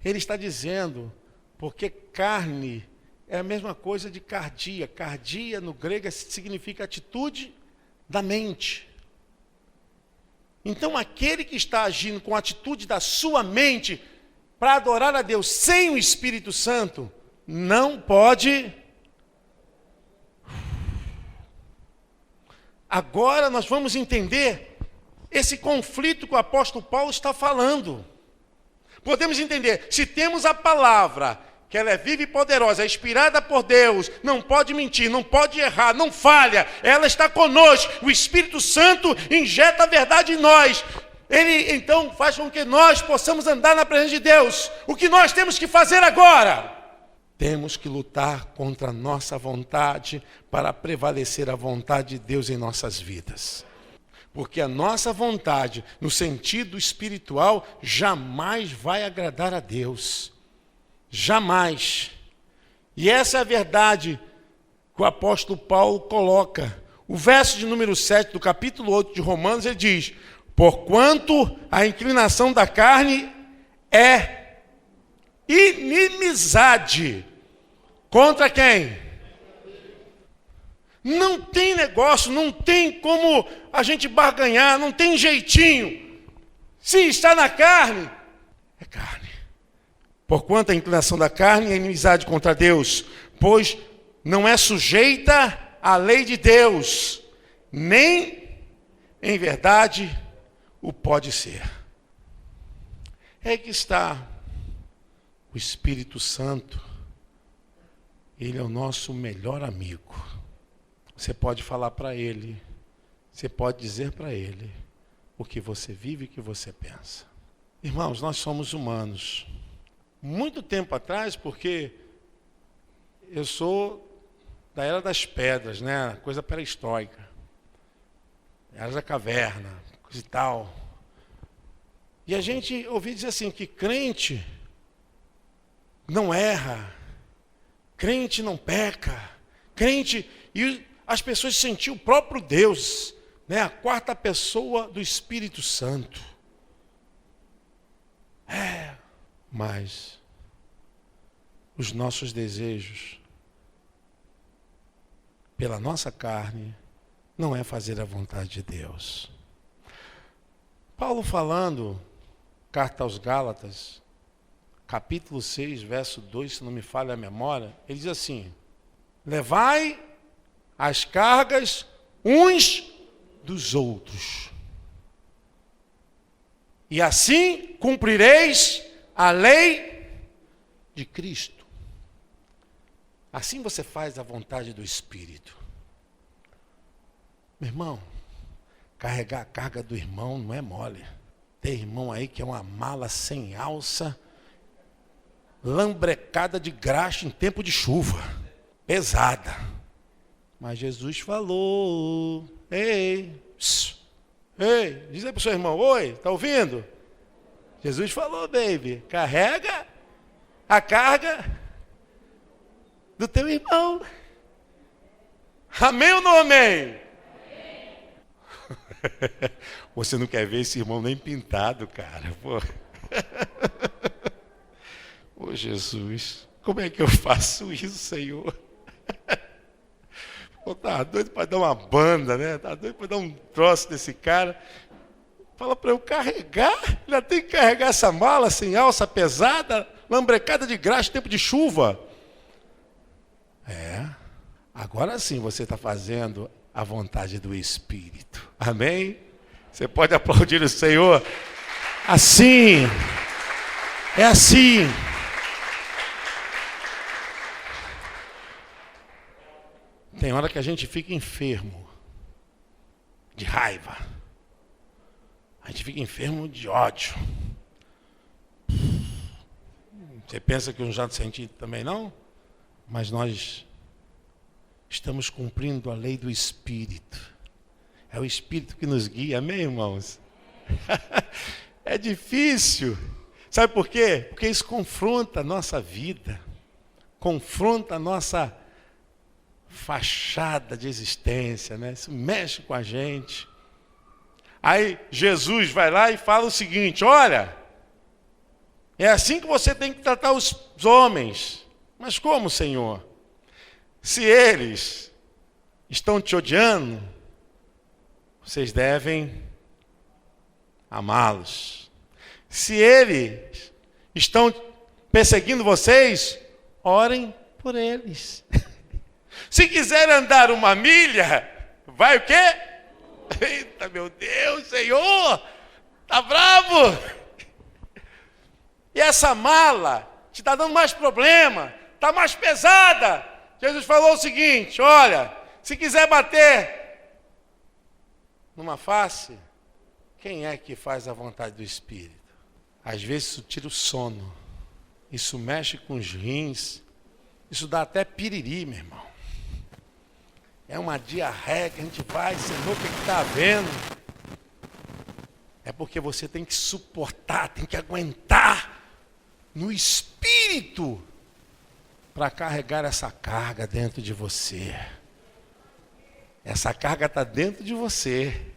Ele está dizendo, porque carne é a mesma coisa de cardia. Cardia no grego significa atitude da mente. Então aquele que está agindo com a atitude da sua mente para adorar a Deus sem o Espírito Santo, não pode. Agora nós vamos entender esse conflito que o apóstolo Paulo está falando. Podemos entender, se temos a palavra, que ela é viva e poderosa, é inspirada por Deus, não pode mentir, não pode errar, não falha, ela está conosco, o Espírito Santo injeta a verdade em nós. Ele então faz com que nós possamos andar na presença de Deus. O que nós temos que fazer agora? Temos que lutar contra a nossa vontade para prevalecer a vontade de Deus em nossas vidas. Porque a nossa vontade, no sentido espiritual, jamais vai agradar a Deus. Jamais. E essa é a verdade que o apóstolo Paulo coloca. O verso de número 7 do capítulo 8 de Romanos, ele diz: porquanto a inclinação da carne é inimizade. Contra quem? Não tem negócio, não tem como a gente barganhar, não tem jeitinho. Se está na carne, é carne. Porquanto a inclinação da carne é inimizade contra Deus, pois não é sujeita à lei de Deus, nem em verdade o pode ser. É aí que está o Espírito Santo. Ele é o nosso melhor amigo. Você pode falar para ele, você pode dizer para ele o que você vive e o que você pensa. Irmãos, nós somos humanos. Muito tempo atrás, porque eu sou da Era das Pedras, né? Coisa pré-histórica. Era da caverna, coisa e tal. E a gente ouvia dizer assim, que crente não erra, crente não peca, crente... E as pessoas sentiam o próprio Deus, né? A quarta pessoa do Espírito Santo. Mas os nossos desejos pela nossa carne não é fazer a vontade de Deus. Paulo falando, carta aos Gálatas, capítulo 6, verso 2, se não me falha a memória, ele diz assim: levai as cargas uns dos outros, e assim cumprireis a lei de Cristo. Assim você faz a vontade do Espírito. Meu irmão, carregar a carga do irmão não é mole. Tem irmão aí que é uma mala sem alça, lambrecada de graxa em tempo de chuva, pesada. Mas Jesus falou: ei, diz aí para o seu irmão: oi, está ouvindo? Jesus falou, baby, carrega a carga do teu irmão. Amém ou não amém? Você não quer ver esse irmão nem pintado, cara. Pô. Ô Jesus, como é que eu faço isso, Senhor? Pô, tá doido para dar uma banda, né? Tá doido para dar um troço desse cara. Fala para eu carregar, ainda tem que carregar essa mala sem alça pesada, lambrecada de graxa, tempo de chuva. Agora sim você está fazendo a vontade do Espírito. Amém? Você pode aplaudir o Senhor. Assim, é assim. Tem hora que a gente fica enfermo de raiva. A gente fica enfermo de ódio. Você pensa que eu já senti também não? Mas nós estamos cumprindo a lei do Espírito. É o Espírito que nos guia, amém, irmãos? É difícil. Sabe por quê? Porque isso confronta a nossa vida. Confronta a nossa fachada de existência, né? Isso mexe com a gente. Aí Jesus vai lá e fala o seguinte: olha, é assim que você tem que tratar os homens. Mas como, Senhor? Se eles estão te odiando, vocês devem amá-los. Se eles estão perseguindo vocês, orem por eles. Se quiser andar uma milha, vai o quê? Eita, meu Deus, Senhor, tá bravo? E essa mala te está dando mais problema, está mais pesada. Jesus falou o seguinte: olha, se quiser bater numa face, quem é que faz a vontade do Espírito? Às vezes isso tira o sono, isso mexe com os rins, isso dá até piriri, meu irmão. É uma diarreia que a gente vai, Senhor, o que está havendo? É porque você tem que suportar, tem que aguentar no Espírito para carregar essa carga dentro de você. Essa carga está dentro de você.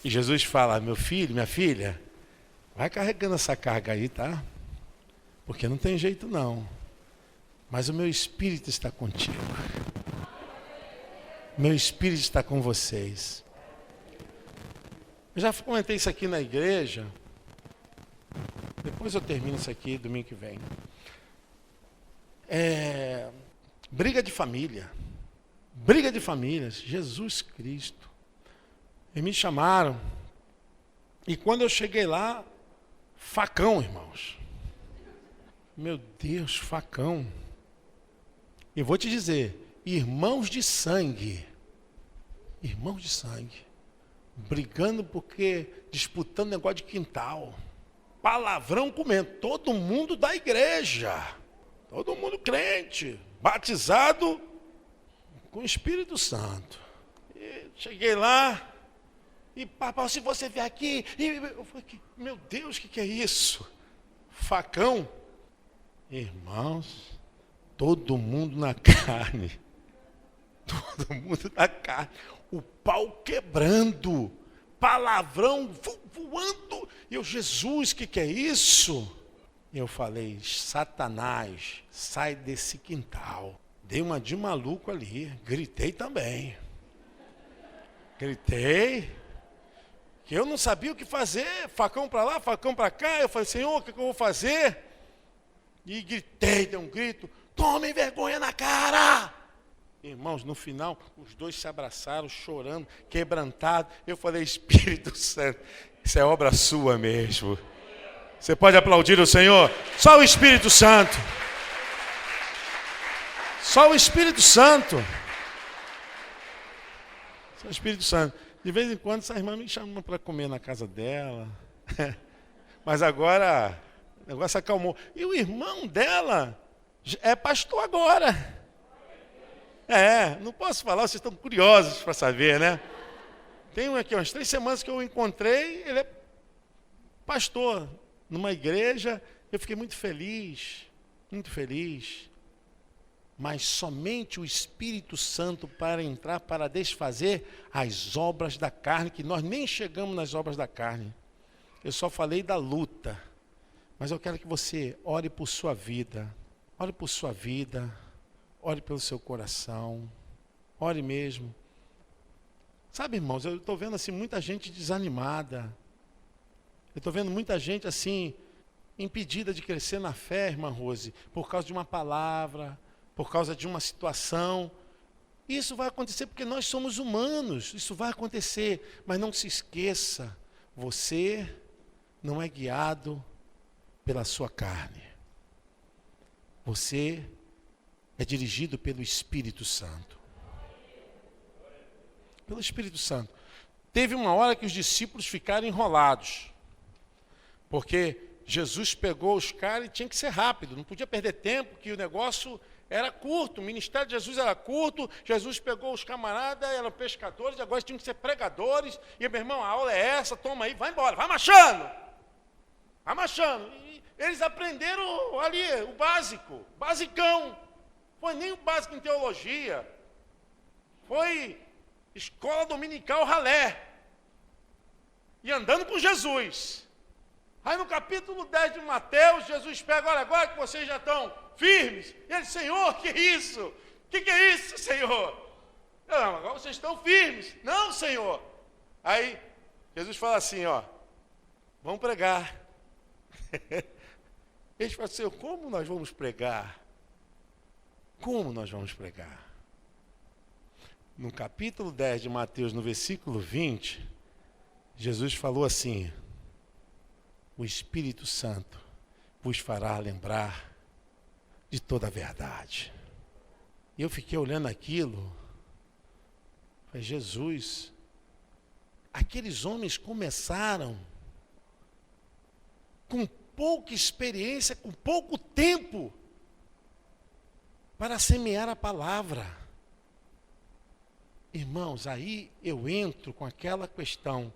E Jesus fala: meu filho, minha filha, vai carregando essa carga aí, tá? Porque não tem jeito não. Mas o meu Espírito está contigo. Meu Espírito está com vocês. Eu já comentei isso aqui na igreja. Depois eu termino isso aqui domingo que vem. Briga de família. Briga de famílias. Jesus Cristo. E me chamaram. E quando eu cheguei lá, facão, irmãos. Meu Deus, facão. E vou te dizer, irmãos de sangue, brigando porque, disputando negócio de quintal, palavrão comendo, todo mundo da igreja, todo mundo crente, batizado com o Espírito Santo. E cheguei lá, e papai, se você vier aqui, eu falei, meu Deus, o que é isso? Facão? Irmãos, todo mundo na carne. Todo mundo na carne. O pau quebrando. Palavrão voando. E eu, Jesus, o que é isso? E eu falei, Satanás, sai desse quintal. Dei uma de maluco ali. Gritei também. Gritei. que eu não sabia o que fazer, facão para lá, facão para cá. Eu falei, Senhor, o que eu vou fazer? E gritei, dei um grito, tomem vergonha na cara! Irmãos, no final, os dois se abraçaram, chorando, quebrantados. Eu falei, Espírito Santo, isso é obra sua mesmo. Você pode aplaudir o Senhor? Só o Espírito Santo. Só o Espírito Santo. Só o Espírito Santo. De vez em quando, essa irmã me chama para comer na casa dela. Mas agora, o negócio acalmou. E o irmão dela é pastor agora. Não posso falar, vocês estão curiosos para saber, né? Tem aqui umas 3 semanas que eu o encontrei, ele é pastor numa igreja. Eu fiquei muito feliz, muito feliz. Mas somente o Espírito Santo para entrar, para desfazer as obras da carne, que nós nem chegamos nas obras da carne. Eu só falei da luta. Mas eu quero que você ore por sua vida. Ore por sua vida. Ore pelo seu coração. Ore mesmo. Sabe, irmãos, eu estou vendo assim muita gente desanimada. Eu estou vendo muita gente assim impedida de crescer na fé, irmã Rose, por causa de uma palavra, por causa de uma situação. Isso vai acontecer porque nós somos humanos. Isso vai acontecer. Mas não se esqueça, você não é guiado pela sua carne. Você é dirigido pelo Espírito Santo. Pelo Espírito Santo. Teve uma hora que os discípulos ficaram enrolados. Porque Jesus pegou os caras e tinha que ser rápido. Não podia perder tempo, que o negócio era curto. O ministério de Jesus era curto. Jesus pegou os camaradas, eram pescadores, agora tinham que ser pregadores. E, meu irmão, a aula é essa, toma aí, vai embora, vai marchando. Vai marchando. E eles aprenderam ali o básico, basicão. Foi nem o básico em teologia. Foi escola dominical ralé. E andando com Jesus. Aí no capítulo 10 de Mateus, Jesus pega, olha, agora que vocês já estão firmes. E ele, Senhor, que isso? Que é isso, Senhor? Não, agora vocês estão firmes. Não, Senhor. Aí Jesus fala assim, ó, vamos pregar. Eles falam assim, como nós vamos pregar? Como nós vamos pregar? No capítulo 10 de Mateus, no versículo 20, Jesus falou assim, o Espírito Santo vos fará lembrar de toda a verdade. E eu fiquei olhando aquilo, falei, Jesus, aqueles homens começaram com pouca experiência, com pouco tempo, para semear a palavra. Irmãos, aí eu entro com aquela questão,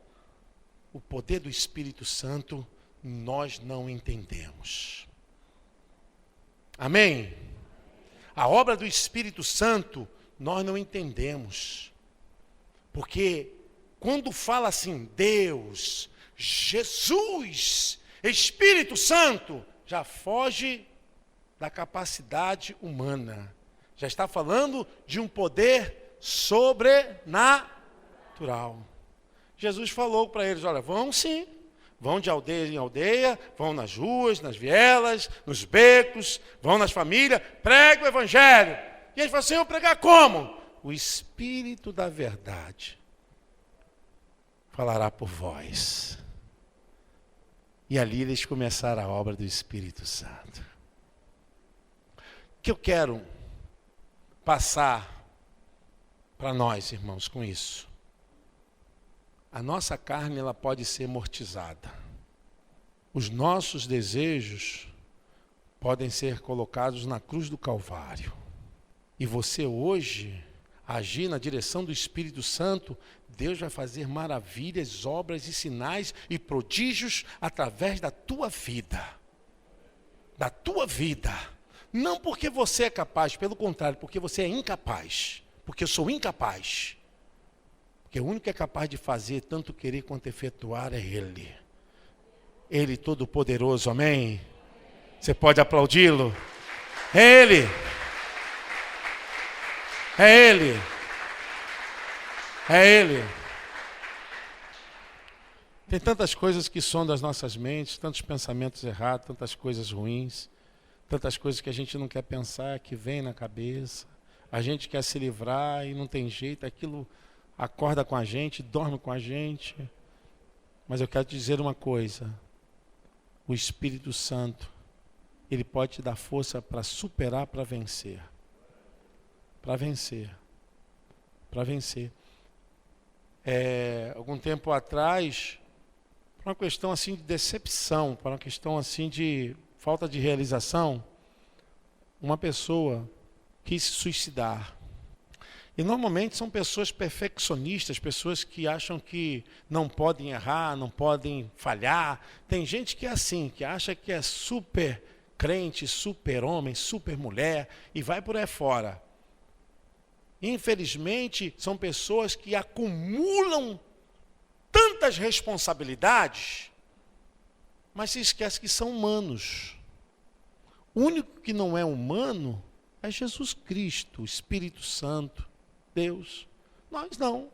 o poder do Espírito Santo, nós não entendemos. Amém? A obra do Espírito Santo, nós não entendemos. Porque quando fala assim, Deus, Jesus, Espírito Santo, já foge da capacidade humana. Já está falando de um poder sobrenatural. Jesus falou para eles, olha, vão sim. Vão de aldeia em aldeia, vão nas ruas, nas vielas, nos becos, vão nas famílias, pregue o Evangelho. E eles falam, Senhor, pregar como? O Espírito da verdade falará por vós. E ali eles começaram a obra do Espírito Santo. O que eu quero passar para nós, irmãos, com isso? A nossa carne, ela pode ser amortizada. Os nossos desejos podem ser colocados na cruz do Calvário. E você hoje, agir na direção do Espírito Santo, Deus vai fazer maravilhas, obras e sinais e prodígios através da tua vida. Da tua vida. Não porque você é capaz, pelo contrário, porque você é incapaz. Porque eu sou incapaz. Porque o único que é capaz de fazer tanto querer quanto efetuar é Ele. Ele Todo-Poderoso, amém? Você pode aplaudi-lo? É Ele. É Ele. É Ele. Tem tantas coisas que sondam as nossas mentes, tantos pensamentos errados, tantas coisas ruins, tantas coisas que a gente não quer pensar, que vem na cabeça. A gente quer se livrar e não tem jeito, aquilo acorda com a gente, dorme com a gente. Mas eu quero te dizer uma coisa, o Espírito Santo, ele pode te dar força para superar, para vencer. Para vencer. Para vencer. Algum tempo atrás, por uma questão assim de decepção, por uma questão assim de falta de realização, uma pessoa quis se suicidar. E normalmente são pessoas perfeccionistas, pessoas que acham que não podem errar, não podem falhar. Tem gente que é assim, que acha que é super crente, super homem, super mulher e vai por aí fora. Infelizmente, são pessoas que acumulam tantas responsabilidades, mas se esquece que são humanos. O único que não é humano é Jesus Cristo, o Espírito Santo, Deus. Nós não.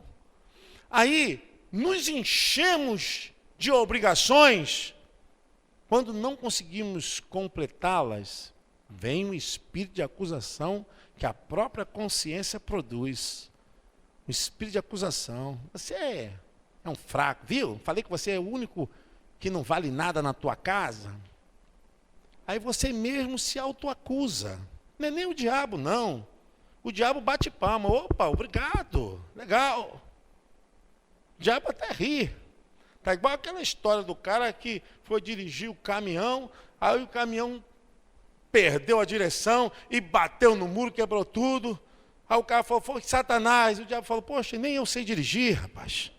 Aí, nos enchemos de obrigações, quando não conseguimos completá-las, vem um espírito de acusação que a própria consciência produz. Um espírito de acusação. Você é um fraco, viu? Falei que você é o único que não vale nada na tua casa. Aí você mesmo se autoacusa. Não é nem o diabo, não. O diabo bate palma. Opa, obrigado. Legal. O diabo até ri. Tá igual aquela história do cara que foi dirigir o caminhão, aí o caminhão perdeu a direção e bateu no muro, quebrou tudo. Aí o cara falou, foi Satanás. O diabo falou, poxa, nem eu sei dirigir, rapaz.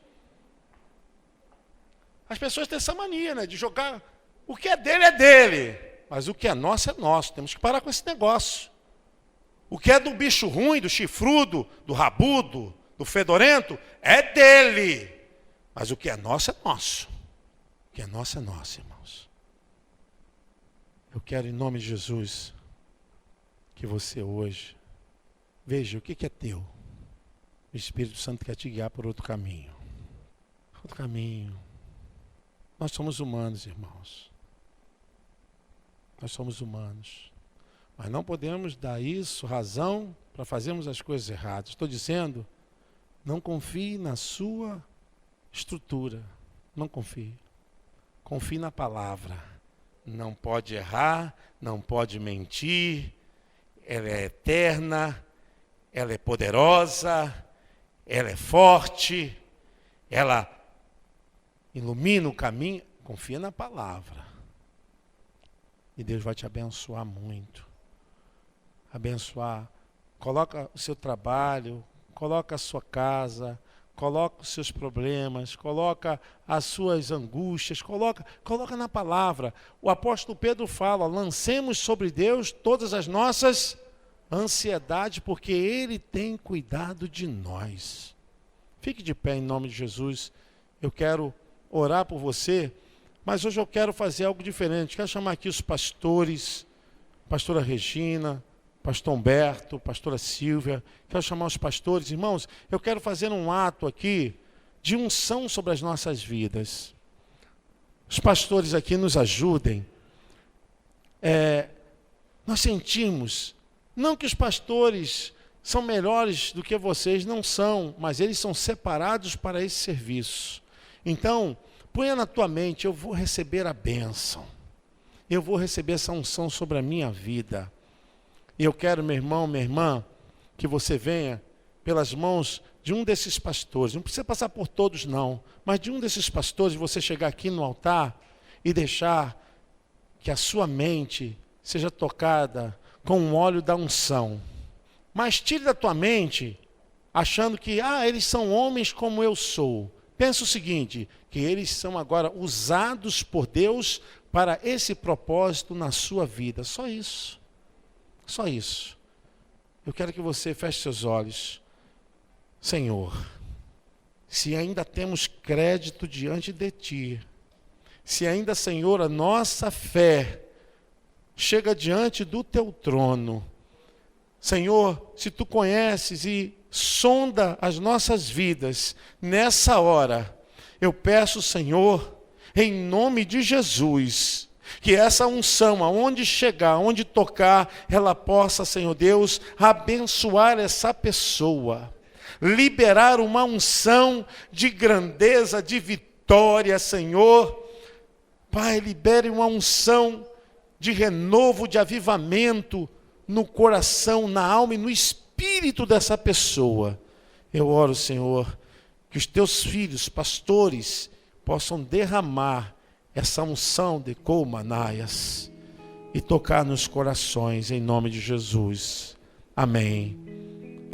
As pessoas têm essa mania, né, de jogar, o que é dele, mas o que é nosso é nosso. Temos que parar com esse negócio. O que é do bicho ruim, do chifrudo, do rabudo, do fedorento, é dele. Mas o que é nosso é nosso. O que é nosso, irmãos. Eu quero, em nome de Jesus, que você hoje veja o que é teu. O Espírito Santo quer te guiar por outro caminho. Outro caminho. Nós somos humanos, irmãos. Nós somos humanos. Mas não podemos dar isso razão para fazermos as coisas erradas. Estou dizendo, não confie na sua estrutura. Não confie. Confie na palavra. Não pode errar, não pode mentir. Ela é eterna, ela é poderosa, ela é forte, ela ilumina o caminho. Confia na palavra. E Deus vai te abençoar muito. Abençoar. Coloca o seu trabalho, coloca a sua casa, coloca os seus problemas, coloca as suas angústias, coloca na palavra. O apóstolo Pedro fala, lancemos sobre Deus todas as nossas ansiedades, porque Ele tem cuidado de nós. Fique de pé em nome de Jesus. Eu quero orar por você, mas hoje eu quero fazer algo diferente. Quero chamar aqui os pastores, pastora Regina, pastor Humberto, pastora Silvia. Quero chamar os pastores. Irmãos, eu quero fazer um ato aqui de unção sobre as nossas vidas. Os pastores aqui nos ajudem. Nós sentimos, não que os pastores são melhores do que vocês, não são, mas eles são separados para esse serviço. Então, ponha na tua mente, eu vou receber a bênção. Eu vou receber essa unção sobre a minha vida. E eu quero, meu irmão, minha irmã, que você venha pelas mãos de um desses pastores. Não precisa passar por todos, não. Mas de um desses pastores, você chegar aqui no altar e deixar que a sua mente seja tocada com o óleo da unção. Mas tire da tua mente, achando que, eles são homens como eu sou. Pensa o seguinte, que eles são agora usados por Deus para esse propósito na sua vida. Só isso. Só isso. Eu quero que você feche seus olhos. Senhor, se ainda temos crédito diante de Ti, se ainda, Senhor, a nossa fé chega diante do Teu trono, Senhor, se Tu conheces e sonda as nossas vidas, nessa hora, Eu peço, Senhor, em nome de Jesus, que essa unção, aonde chegar, aonde tocar, ela possa, Senhor Deus, abençoar essa pessoa, liberar uma unção de grandeza, de vitória, Senhor. Pai, libere uma unção de renovo, de avivamento no coração, na alma e no espírito dessa pessoa. Eu oro, Senhor, que os teus filhos, pastores, possam derramar essa unção de Colmanaias e tocar nos corações, em nome de Jesus. Amém.